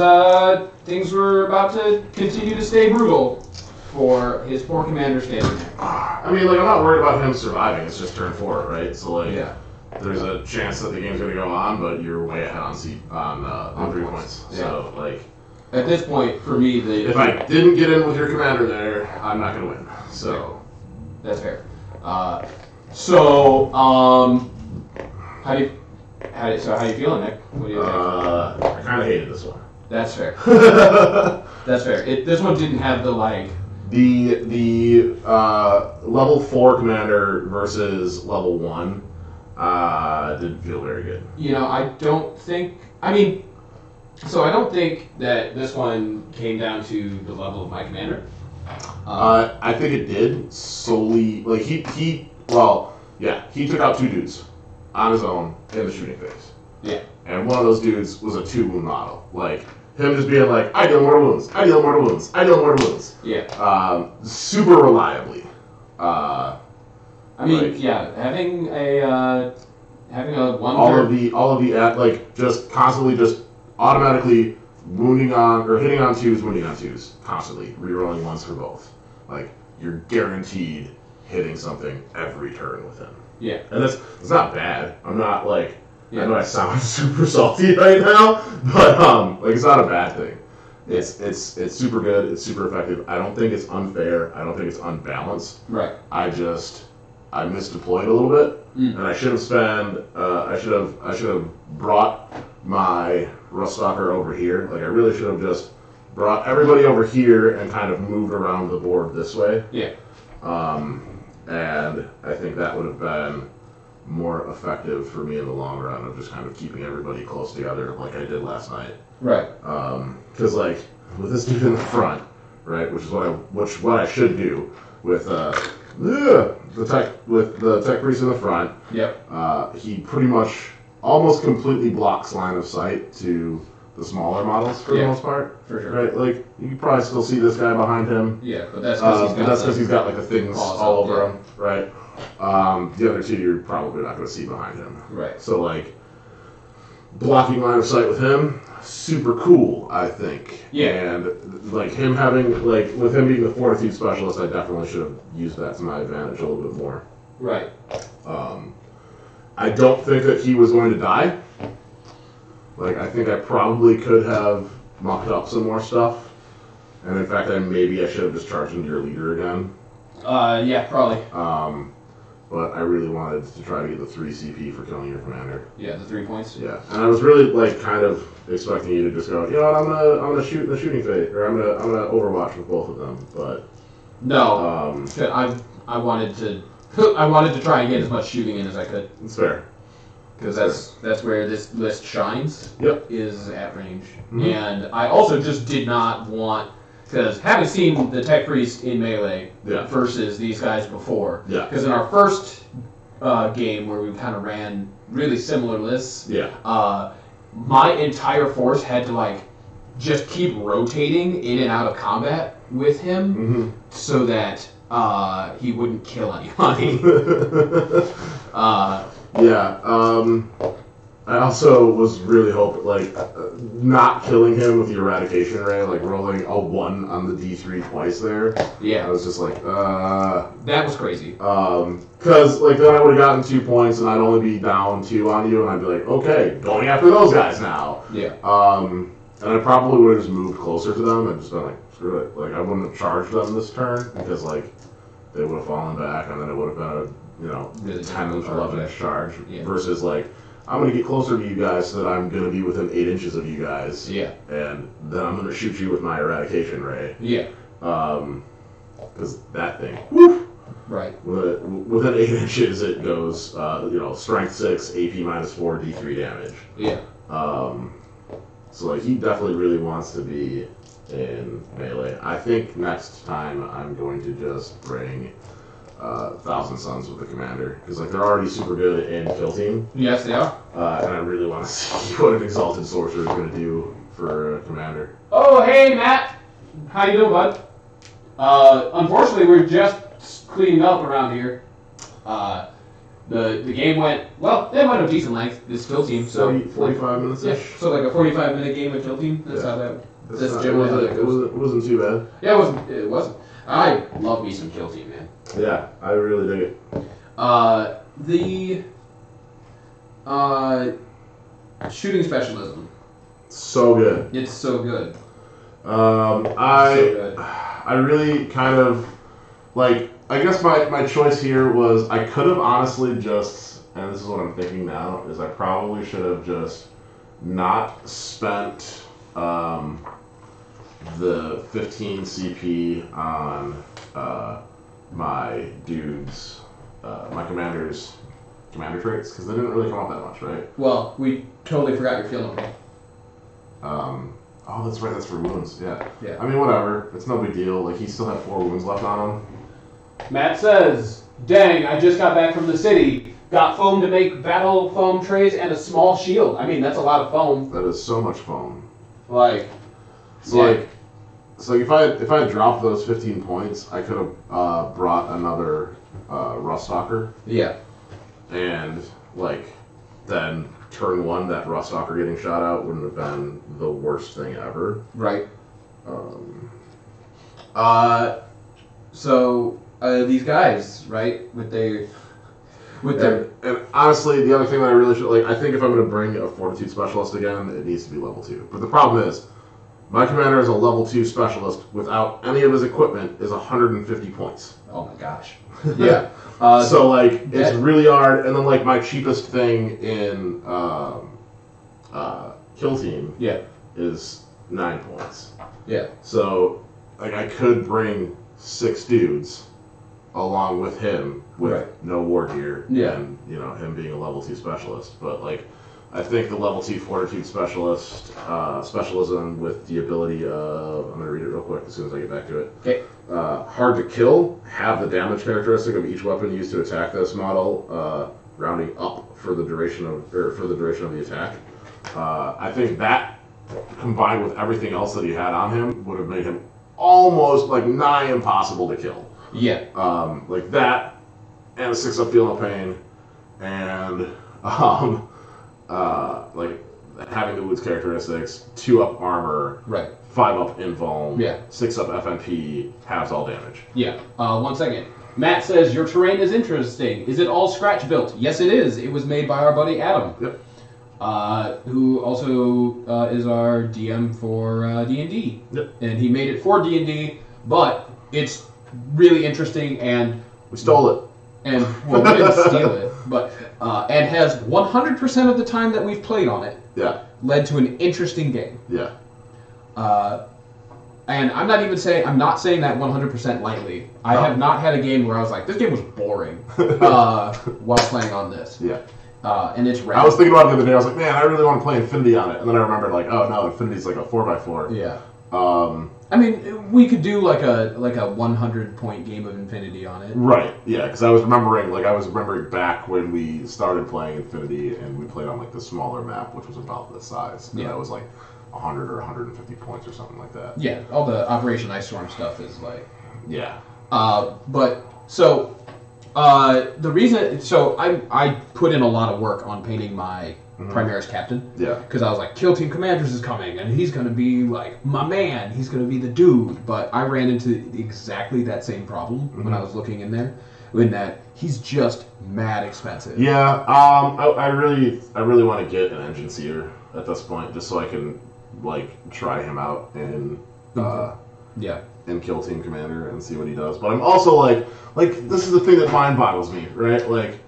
things were about to continue to stay brutal for his poor commander standing there. I mean, like, I'm not worried about him surviving. It's just turn 4, right? So, like, Yeah. there's a chance that the game's going to go on, but you're way ahead on 3 points. Yeah. So, like, At this point, for me, if I didn't get in with your commander there, I'm not going to win. So, that's fair. How do you feeling, Nick? What do you think? I kind of hated this one. That's fair. That's fair. This one didn't have the like. The level 4 commander versus level 1 didn't feel very good. You know, I don't think that this one came down to the level of my commander. I think it did solely, like, he took out 2 dudes on his own in the shooting phase. Yeah. And one of those dudes was a 2-wound model. Like, him just being like, I deal more wounds, I deal more wounds, I deal more wounds. Yeah. Super reliably. Having a one. All of the like, just constantly just automatically wounding on, or hitting on 2s, wounding on 2s, constantly, rerolling 1s for both. Like, you're guaranteed hitting something every turn with him. Yeah. And it's not bad. I'm not like, I know I sound super salty right now, but like, it's not a bad thing. It's super good. It's super effective. I don't think it's unfair. I don't think it's unbalanced. Right. I misdeployed a little bit, and I should have I should have brought my Ruststalker over here. Like, I really should have just brought everybody over here and kind of moved around the board this way. Yeah. And I think that would have been more effective for me in the long run of just kind of keeping everybody close together like I did last night. Right. Because, like, with this dude in the front, right, which is what I should do with the tech priest in the front. Yep. He pretty much almost completely blocks line of sight to the smaller models for the most part. For sure. Right? Like, you can probably still see this guy behind him. Yeah, but that's because he's got like the things all over him. Right? The other 2 you're probably not going to see behind him. Right. So, like, blocking line of sight with him, super cool, I think. Yeah. And, like, him having, like, with him being the fortitude specialist, I definitely should have used that to my advantage a little bit more. Right. I don't think that he was going to die. Like, I think I probably could have mucked up some more stuff. And in fact, maybe I should have just charged into your leader again. Yeah, probably. But I really wanted to try to get the 3 CP for killing your commander. Yeah, the 3 points. Yeah, and I was really, like, kind of expecting you to just go, you know what, I'm gonna shoot in the shooting phase, or I'm gonna Overwatch with both of them. But no, I wanted to try and get as much shooting in as I could. It's fair. because that's where this list shines. Yep. Is at range, Mm-hmm. and I also just did not want, because having seen the Tech Priest in Melee versus these guys before, because in our first game where we kind of ran really similar lists, my entire force had to like just keep rotating in and out of combat with him so that he wouldn't kill anybody. I also was really hoping, like, not killing him with the Eradication Ray, like rolling a 1 on the D3 twice there. Yeah. I was just like, That was crazy. Because, like, then I would have gotten 2 points and I'd only be down 2 on you, and I'd be like, okay, going after those guys now. Yeah. And I probably would have just moved closer to them and just been like, screw it. Like, I wouldn't have charged them this turn because, like, they would have fallen back and then it would have been a, really 10, 11-inch charge versus, like, I'm going to get closer to you guys so that I'm going to be within 8 inches of you guys. Yeah. And then I'm going to shoot you with my Eradication Ray. Yeah. Because that thing, woof. Right. Within 8 inches, it goes, strength 6, AP -4, D3 damage. Yeah. So, like, he definitely really wants to be in Melee. I think next time I'm going to just bring Thousand Suns with the commander, because like they're already super good in Kill Team. Yes, they are. And I really want to see what an Exalted Sorcerer is going to do for a commander. Oh, hey, Matt. How you doing, bud? Unfortunately, we're just cleaning up around here. The game went, well, it went a decent length, this Kill Team. So 45 minutes-ish? Yeah, so like a 45-minute game of Kill Team. That's how that... That's generally how that goes. It wasn't too bad. Yeah, it wasn't. I love me some Kill Team, man. Yeah, I really dig it. The shooting specialism. So good. It's so good. I really kind of, like, I guess my choice here was I could have honestly just, and this is what I'm thinking now, is I probably should have just not spent the 15 CP on my dudes, my commander's commander traits, because they didn't really come up that much, right? Well, we totally forgot your field okay. Oh, that's right, that's for wounds, yeah. I mean, whatever, it's no big deal. Like, he still had 4 wounds left on him. Matt says, dang, I just got back from the city. Got foam to make battle foam trays and a small shield. I mean, that's a lot of foam. That is so much foam. Like, so if I had dropped those 15 points, I could have brought another Ruststalker. Yeah. And, like, then turn 1, that Ruststalker getting shot out wouldn't have been the worst thing ever. Right. These guys, right, and honestly, the other thing that I really should, like, I think if I'm going to bring a Fortitude Specialist again, it needs to be level 2. But the problem is, my commander is a level 2 specialist without any of his equipment is 150 points. Oh my gosh. Yeah. So, like, it's really hard. And then, like, my cheapest thing in Kill Team is 9 points. Yeah. So, like, I could bring 6 dudes along with him with no war gear and, him being a level 2 specialist. But, like, I think the level 2 Fortitude Specialist, specialism with the ability of, I'm going to read it real quick as soon as I get back to it. Okay. Hard to kill, have the damage characteristic of each weapon used to attack this model, rounding up for the duration of the attack. I think that, combined with everything else that he had on him, would have made him almost, like, nigh impossible to kill. Yeah. Like that, and a 6-up Feel No Pain, and, like, having the Woods characteristics, 2-up armor, 5-up invuln, 6-up FNP, halves all damage. Yeah. 1 second. Matt says, your terrain is interesting. Is it all scratch built? Yes, it is. It was made by our buddy Adam. Yep. Who also is our DM for D&D. Yep. And he made it for D&D, but it's really interesting, and we stole it. And, well, we didn't steal it, but, and has 100% of the time that we've played on it led to an interesting game. Yeah. And I'm not saying that 100% lightly. I have not had a game where I was like, this game was boring while playing on this. Yeah. and it's red. I was thinking about it the other day. I was like, man, I really want to play Infinity on it. And then I remembered, like, oh no, Infinity's like a 4x4. Yeah. I mean, we could do like a 100-point game of Infinity on it. Right. Yeah, because I was remembering back when we started playing Infinity, and we played on like the smaller map, which was about this size. And that was like 100 or 150 points or something like that. Yeah. All the Operation Ice Storm stuff is like. Yeah. But so. The reason, so I put in a lot of work on painting my Primaris captain. Yeah. Because I was like, Kill Team Commanders is coming, and he's going to be like my man. He's going to be the dude. But I ran into exactly that same problem when I was looking in there, in that he's just mad expensive. Yeah. I really want to get an Engine Seer at this point, just so I can like try him out and and Kill Team Commander and see what he does. But I'm also like this is the thing that mind boggles me, right? Like,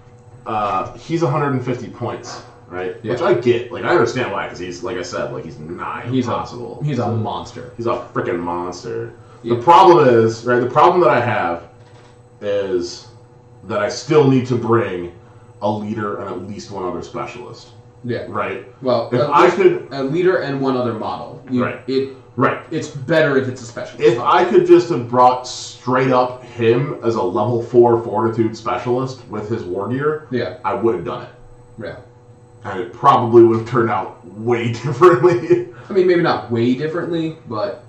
he's 150 points, right? Yeah. Which I get. Like, I understand why, because he's, like I said, like he's nigh impossible. He's a monster. He's a freaking monster. Yeah. The problem is, right? The problem that I have is that I still need to bring a leader and at least one other specialist. Yeah. Right. Well, if I could a leader and one other model. Right. It's better if it's a specialist. If I could just have brought straight up him as a level 4 Fortitude specialist with his war gear, I would have done it. Yeah. And it probably would have turned out way differently. I mean, maybe not way differently, but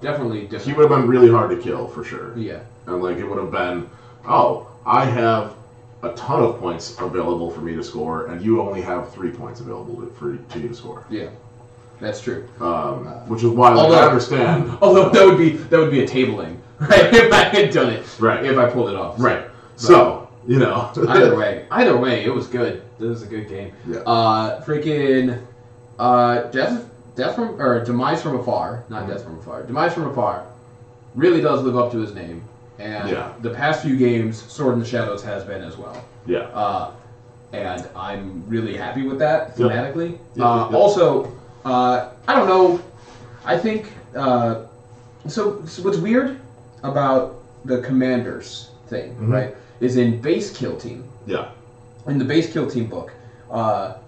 definitely different. He would have been really hard to kill, for sure. Yeah. And, like, it would have been, oh, I have a ton of points available for me to score, and you only have 3 points available for you to score. Yeah. That's true. Which is why I understand. Although that would be a tabling, right? If I had done it, right? If I pulled it off, right? So you know, either way, it was good. It was a good game. Yeah. Freaking, Death from or Demise from Afar, not Death from Afar. Demise from Afar really does live up to his name, and the past few games, Sword in the Shadows has been as well. Yeah. And I'm really happy with that thematically. Also. I don't know. I think so what's weird about the Commanders thing, right, is in base Kill Team. Yeah. In the base Kill Team book,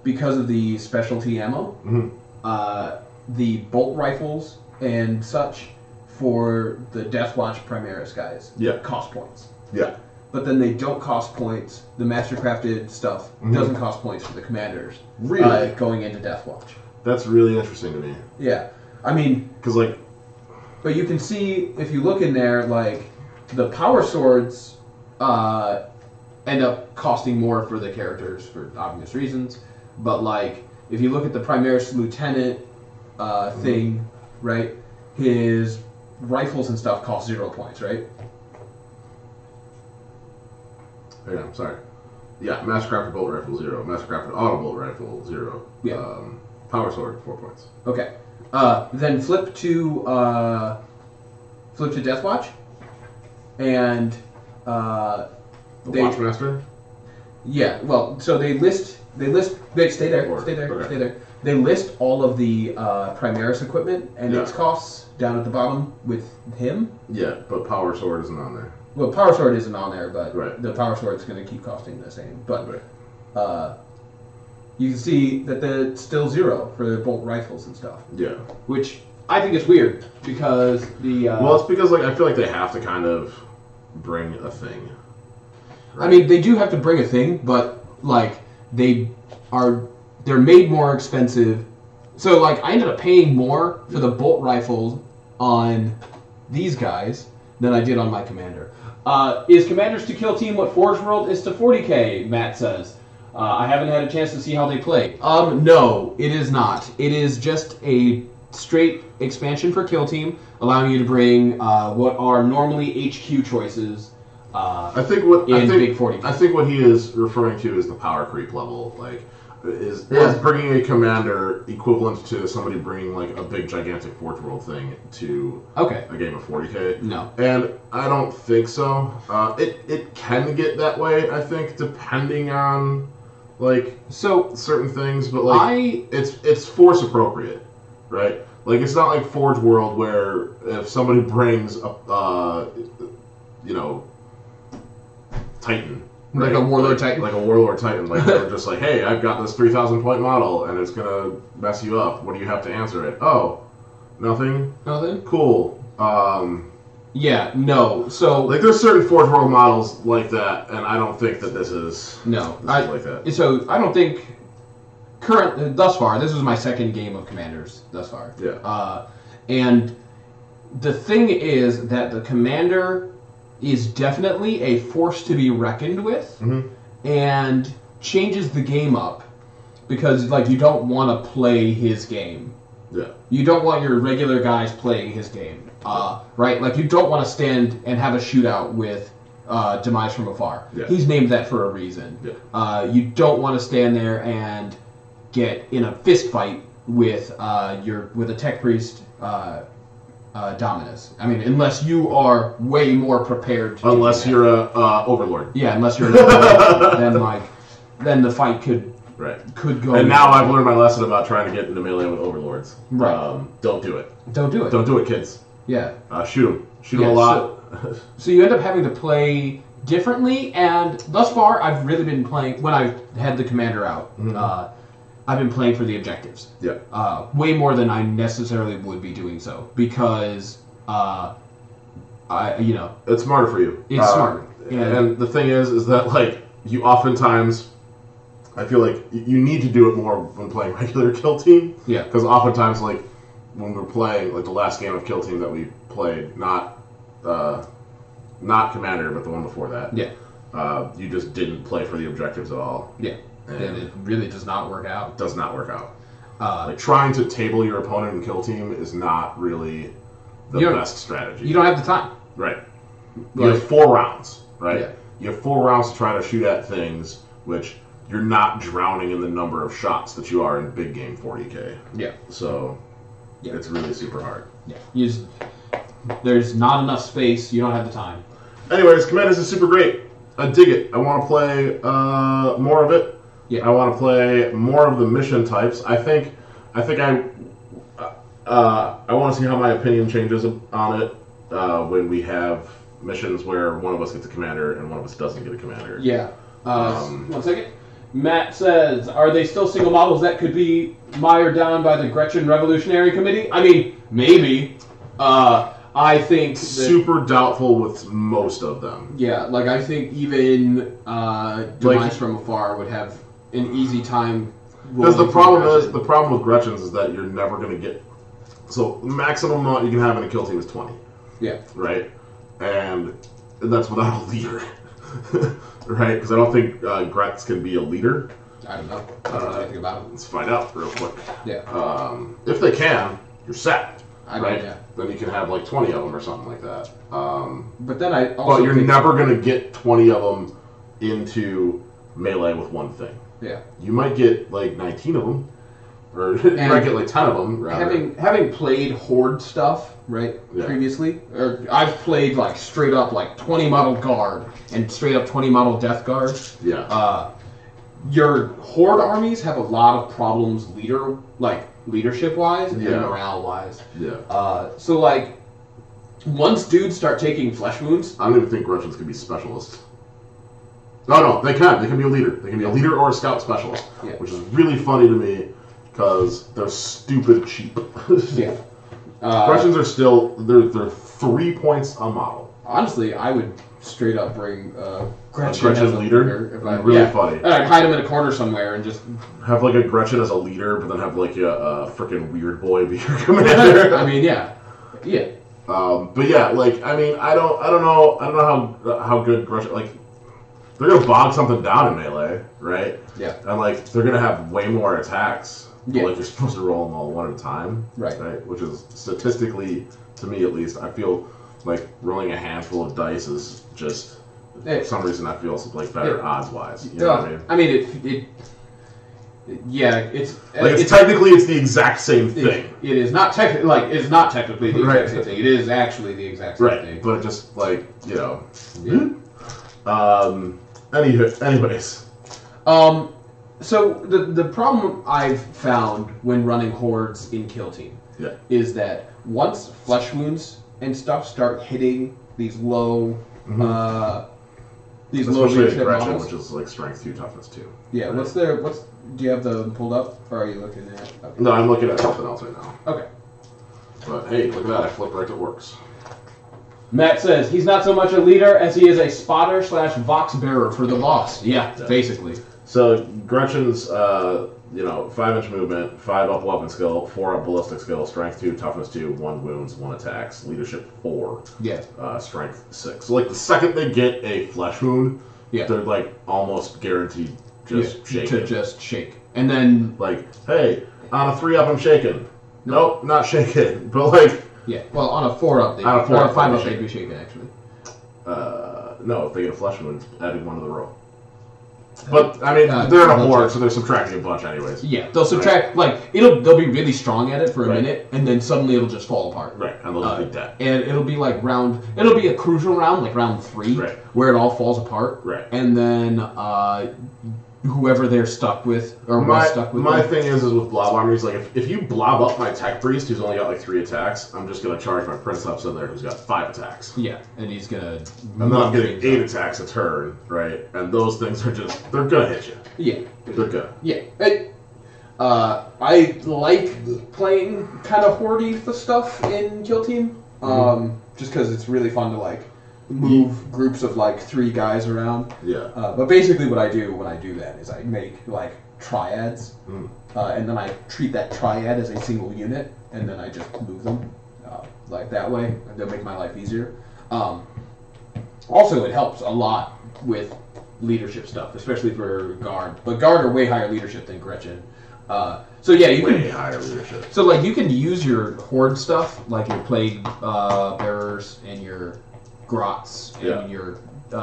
because of the specialty ammo, the bolt rifles and such for the Deathwatch Primaris guys cost points. Yeah. But then they don't cost points. The mastercrafted stuff doesn't cost points for the Commanders. Really? Going into Deathwatch. That's really interesting to me. Yeah. I mean... Because, like... But you can see, if you look in there, like, the power swords end up costing more for the characters for obvious reasons. But, like, if you look at the Primaris Lieutenant thing, right, his rifles and stuff cost 0 points, right? Yeah, I'm sorry. Yeah, Mastercrafted Bolt Rifle 0. Mastercrafted Auto Bolt Rifle 0. Yeah. Power Sword, 4 points. Okay. Then flip to Deathwatch, and the Watchmaster? Yeah. Well, so they list. They stay there. They list all of the Primaris equipment and its costs down at the bottom with him. Yeah, but Power Sword isn't on there. Well, Power Sword isn't on there, but the Power Sword is going to keep costing the same. But you can see that it's still 0 for the bolt rifles and stuff. Yeah. Which I think is weird because the... well, it's because like I feel like they have to kind of bring a thing. Right? I mean, they do have to bring a thing, but like they're made more expensive. So like I ended up paying more for the bolt rifles on these guys than I did on my commander. Is Commanders to Kill Team what Forge World is to 40k? Matt says. I haven't had a chance to see how they play. No, it is not. It is just a straight expansion for Kill Team, allowing you to bring what are normally HQ choices. I think what Big 40. I think what he is referring to is the power creep level, like is bringing a commander equivalent to somebody bringing like a big gigantic Forge World thing to a game of 40k. No, and I don't think so. It can get that way, I think, depending on like certain things, but like it's force appropriate, right? Like it's not like Forge World where if somebody brings a Titan, Like a Warlord Titan. Like a Warlord Titan. Like they're just like, hey, I've got this 3,000 point model, and it's gonna mess you up. What do you have to answer it? Oh, nothing. Nothing. Cool. Yeah. No. So like, there's certain Forge World models like that, and I don't think that this is. No. Like that. So I don't think. Thus far, this is my second game of Commanders. Thus far. Yeah. And the thing is that the Commander is definitely a force to be reckoned with, and changes the game up because, like, you don't want to play his game. Yeah. You don't want your regular guys playing his game, right? Like, you don't want to stand and have a shootout with Demise from Afar. Yeah. He's named that for a reason. Yeah. You don't want to stand there and get in a fist fight with a Tech Priest. Dominus. I mean, unless you are way more prepared. Unless you're a Overlord. Yeah, unless you're an Overlord, then the fight could go. And now I've learned my lesson about trying to get into melee with Overlords. Right. Don't do it. Don't do it. Don't do it, kids. Yeah. Shoot them. Shoot them a lot. So you end up having to play differently, and thus far I've really been playing when I've had the Commander out. I've been playing for the objectives. Yeah. Way more than I necessarily would be doing so because it's smarter for you. It's smarter. Yeah. And the thing is that like you oftentimes, I feel like you need to do it more when playing regular Kill Team. Yeah. Because oftentimes, like when we're playing, like the last game of Kill Team that we played, not Commander, but the one before that. Yeah. You just didn't play for the objectives at all. Yeah. And it really does not work out. Does not work out. Like trying to table your opponent in Kill Team is not really the best strategy. You don't have the time. Right. You have 4 rounds, right? Yeah. You have 4 rounds to try to shoot at things, which you're not drowning in the number of shots that you are in big game 40K. Yeah. So it's really super hard. Yeah. There's not enough space. You don't have the time. Anyways, Commanders is super great. I dig it. I want to play more of it. Yeah. I want to play more of the mission types. I think I want to see how my opinion changes on it when we have missions where one of us gets a commander and one of us doesn't get a commander. Yeah. 1 second. Matt says, are they still single models that could be mired down by the Gretchen Revolutionary Committee? I mean, maybe. I think super doubtful with most of them. Yeah, like I think even Demise from Afar would have an easy time. Because the problem with Gretchen's is that you're never going to get. So the maximum amount you can have in a kill team is 20. Yeah. Right, and that's without a leader. Right, because I don't think Gretz can be a leader. I don't know. I don't know anything about it. Let's find out real quick. Yeah. If they can, you're set. Right? Yeah. Then you can have like 20 of them or something like that. But then I also But you're never going to get 20 of them into melee with one thing. Yeah. You might get like 19 of them. Or you might get like 10 of them. Rather. Having played Horde stuff, right, previously, or I've played like straight up like 20 model guard and straight up 20 model death guard. Yeah. Your Horde armies have a lot of problems leadership wise and morale wise. Yeah. So like once dudes start taking flesh wounds, I don't even think Russians can be specialists. No, they can. They can be a leader. They can be a leader or a scout specialist, which is really funny to me because they're stupid cheap. Yeah. Russians are still they're 3 points a model. Honestly, I would straight up bring Gretchen as a leader. If really funny. I'd hide him in a corner somewhere and just have like a Gretchen as a leader, but then have like a freaking weird boy be your commander. I mean, yeah. But yeah, like I mean, I don't know how good Gretchen like. They're gonna bog something down in melee, right? Yeah. And like they're gonna have way more attacks. Yeah. Like you're supposed to roll them all one at a time. Right. Which is statistically, to me at least, I feel like rolling a handful of dice is just for some reason I feel like better odds wise. You know what I mean? I mean it's technically it's the exact same thing. It is not it's not technically the exact same thing. It is actually the exact same thing. But just like anyways. So the problem I've found when running hordes in Kill Team is that once flesh wounds and stuff start hitting these low These low Especially leadership Gretchen, models? which is like strength 2, toughness 2. Yeah, right? do you have them pulled up, or are you looking at... Okay. No, I'm looking at something else right now. Okay. But hey, look at that, I flipped right, it works. Matt says, he's not so much a leader as he is a spotter / vox bearer for the boss. Yeah, basically. So Gretchen's, 5-inch movement, 5 up weapon skill, 4 up ballistic skill, strength 2, toughness 2, 1 wounds, 1 attacks, leadership 4, yeah, strength 6. So like the second they get a flesh wound, yeah, they're like almost guaranteed just shake. And then like, hey, on a 3 up I'm shaking. Nope, not shaking. But like, yeah, well on a 4 up, on a 4 up, 5 up they'd be shaking actually. No, if they get a flesh wound, adding 1 to the roll. But I mean, they're in a horde, so they're subtracting a bunch anyways. Yeah, they'll subtract they'll be really strong at it for a minute, and then suddenly it'll just fall apart. Right, and they'll just be dead. And it'll be like it'll be a crucial round, like round 3, where it all falls apart. Right. And then whoever they're stuck with or was stuck with. My thing is with blob armies, like if you blob up my tech priest who's only got like 3 attacks, I'm just gonna charge my princeps in there who's got 5 attacks. Yeah, and he's gonna. And then I'm getting 8 attacks a turn, right? And those things are they're gonna hit you. Yeah, they're good. Yeah, I like playing kind of hordy stuff in Kill Team, just because it's really fun to like move groups of like 3 guys around. Yeah. But basically what I do when I do that is I make like triads, and then I treat that triad as a single unit, and then I just move them like that way. That'll make my life easier. Also, it helps a lot with leadership stuff, especially for guard. But guard are way higher leadership than Gretchen. So yeah, you way can higher leadership. So like you can use your horde stuff, like your plague bearers and your grots and your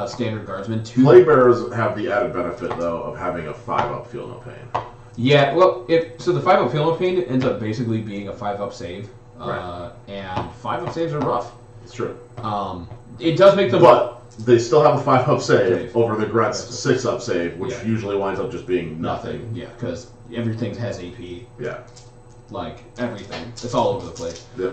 standard guardsmen. Plague bearers have the added benefit though of having a 5 up feel no pain. Yeah, well, so the 5 up feel no pain ends up basically being a 5 up save, and 5 up saves are rough. It's true. It does make them, but they still have a 5 up save over the Gret's 6 up save, which usually winds up just being nothing. Yeah, because everything has AP. Yeah. Like everything, it's all over the place. Yeah.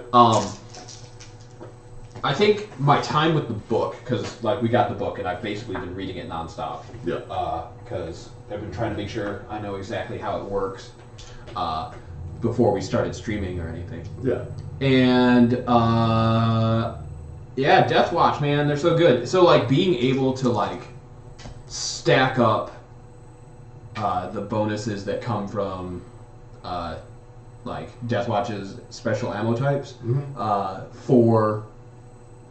I think my time with the book, because like we got the book and I've basically been reading it nonstop. Yeah. Because I've been trying to make sure I know exactly how it works before we started streaming or anything. Yeah. And Deathwatch, man, they're so good. So like being able to like stack up the bonuses that come from like Deathwatch's special ammo types for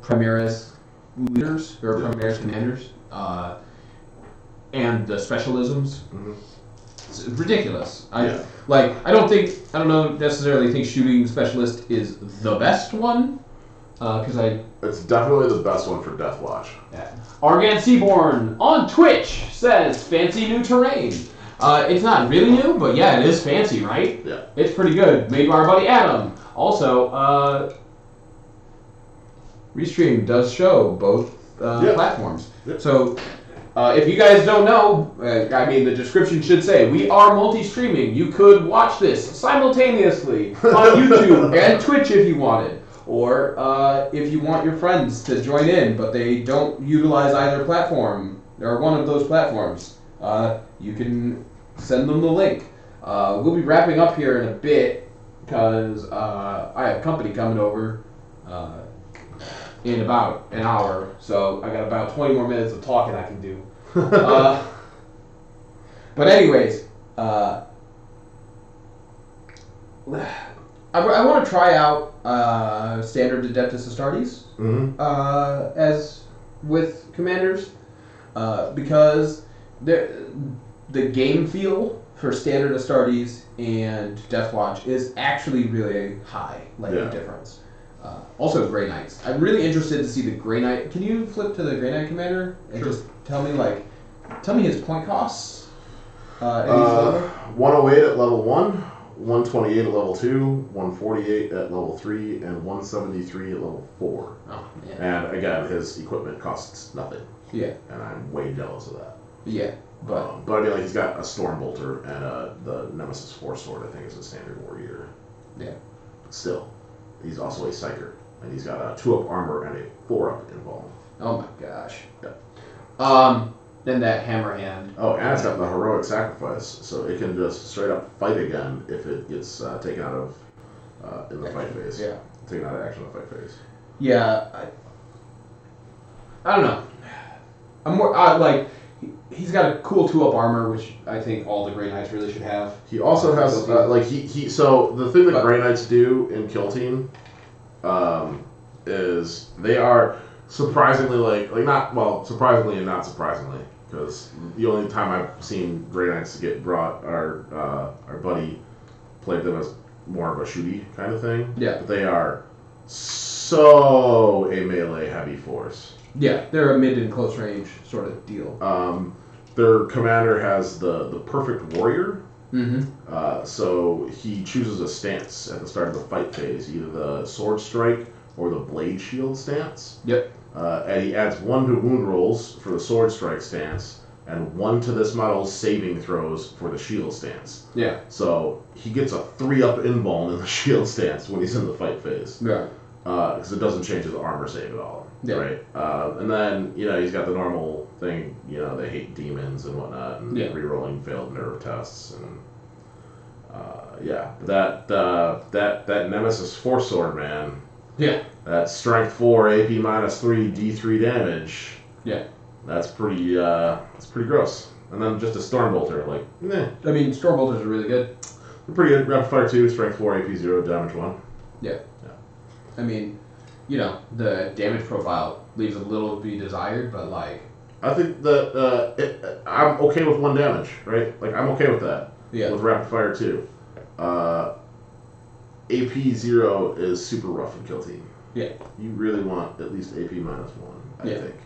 Primaris leaders or Primaris commanders and the specialisms. It's ridiculous. I don't necessarily think shooting specialist is the best one because it's definitely the best one for Deathwatch. Yeah. Argan Seaborn on Twitch says fancy new terrain. It's not really new, but yeah, it is fancy, right? Yeah. It's pretty good. Made by our buddy Adam. Also, Restream does show both platforms. Yep. So, if you guys don't know, the description should say, we are multi-streaming. You could watch this simultaneously on YouTube and Twitch if you wanted. Or if you want your friends to join in, but they don't utilize either platform, or one of those platforms, you can send them the link. We'll be wrapping up here in a bit, because I have company coming over in about an hour, so I got about 20 more minutes of talking I can do. But anyways, I want to try out Standard Adeptus Astartes as with commanders, because the game feel for Standard Astartes and Deathwatch is actually really high, a difference. Also, Grey Knights. I'm really interested to see the Grey Knight. Can you flip to the Grey Knight commander and just tell me his point costs? 108 at level 1, 128 at level 2, 148 at level 3, and 173 at level 4. Oh, man. And again, his equipment costs nothing. Yeah. And I'm way jealous of that. Yeah. But he's got a Stormbolter and the Nemesis Force Sword, I think, is a standard warrior. Yeah. But still, he's also a Psyker. And he's got a 2-up armor and a 4-up involved. Oh my gosh. Yeah. Then that hammer hand. Oh, and it's got the heroic sacrifice, so it can just straight up fight again if it gets taken out of in the fight phase. Yeah. Taken out of action in the fight phase. Yeah. I don't know. I'm more like he's got a cool 2-up armor, which I think all the Grey Knights really should have. He also has so the thing that Grey Knights do in Kill Team is they are surprisingly surprisingly and not surprisingly, because the only time I've seen Grey Knights get brought our buddy played them as more of a shooty kind of thing. Yeah. But they are so a melee heavy force. Yeah, they're a mid and close range sort of deal. Their commander has the perfect warrior. Mm-hmm. So he chooses a stance at the start of the fight phase, either the sword strike or the blade shield stance. Yep. And he adds 1 to wound rolls for the sword strike stance, and 1 to this model's saving throws for the shield stance. Yeah. So he gets a 3-up invuln in the shield stance when he's in the fight phase. Yeah. Because it doesn't change his armor save at all. Yeah. Right? And then, he's got the normal thing, they hate demons and whatnot, and re-rolling failed nerve tests, and that Nemesis Force Sword, man. Yeah. That strength 4, AP -3, D3 damage. Yeah. That's pretty gross. And then just a Stormbolter, meh. I mean, Stormbolters are really good. They're pretty good. Rapid Fire 2, strength 4, AP 0, damage 1. Yeah. I mean, the damage profile leaves a little to be desired, but I think that I'm okay with 1 damage, right? I'm okay with that. Yeah. With Rapid Fire 2. AP 0 is super rough in Kill Team. Yeah. You really want at least AP -1, I think.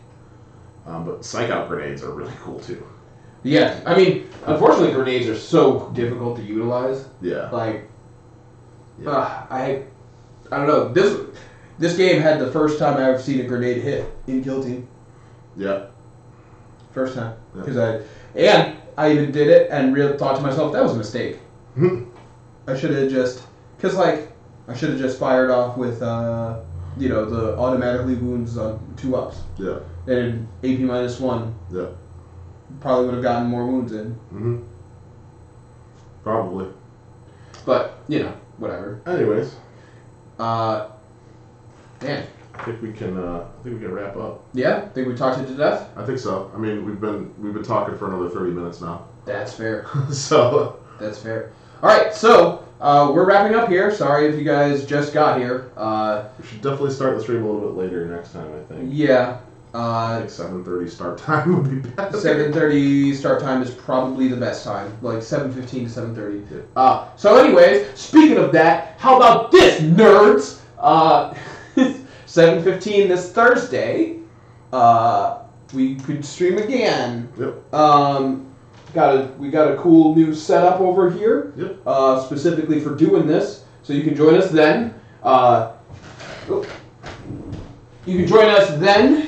But Psych Out grenades are really cool too. Yeah. I mean, unfortunately, grenades are so difficult to utilize. Yeah. I don't know. This game had the first time I ever seen a grenade hit in Kill Team. Yeah. First time. Yeah. Because I even did it and thought to myself, that was a mistake. I should have just... Because, I should have just fired off with, the automatically wounds on 2-ups. Yeah. And AP -1. Yeah. Probably would have gotten more wounds in. Mm-hmm. Probably. But, whatever. Anyways. Man. I think we can wrap up. Yeah? Think we talked it to death? I think so. I mean, we've been talking for another 30 minutes now. That's fair. So. That's fair. All right, so we're wrapping up here. Sorry if you guys just got here. We should definitely start the stream a little bit later next time, I think. Yeah. I think 7:30 start time would be better. 7:30 start time is probably the best time. 7:15 to 7:30. Yeah. So anyways, speaking of that, how about this, nerds? 7:15 this Thursday. We could stream again. Yep. We got a cool new setup over here. Yep. Specifically for doing this, so you can join us then. You can join us then.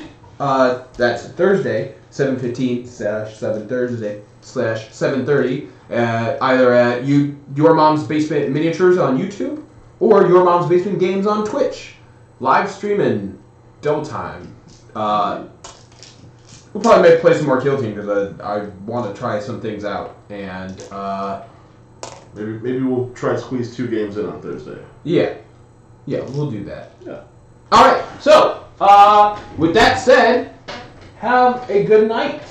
That's Thursday, 7:15/7 Thursday/7:30. Either at Your Mom's Basement Miniatures on YouTube or Your Mom's Basement Games on Twitch. Live streaming, double time. We'll probably play some more Kill Team because I want to try some things out, and maybe we'll try to squeeze 2 games in on Thursday. Yeah, we'll do that. Yeah. All right. So with that said, have a good night.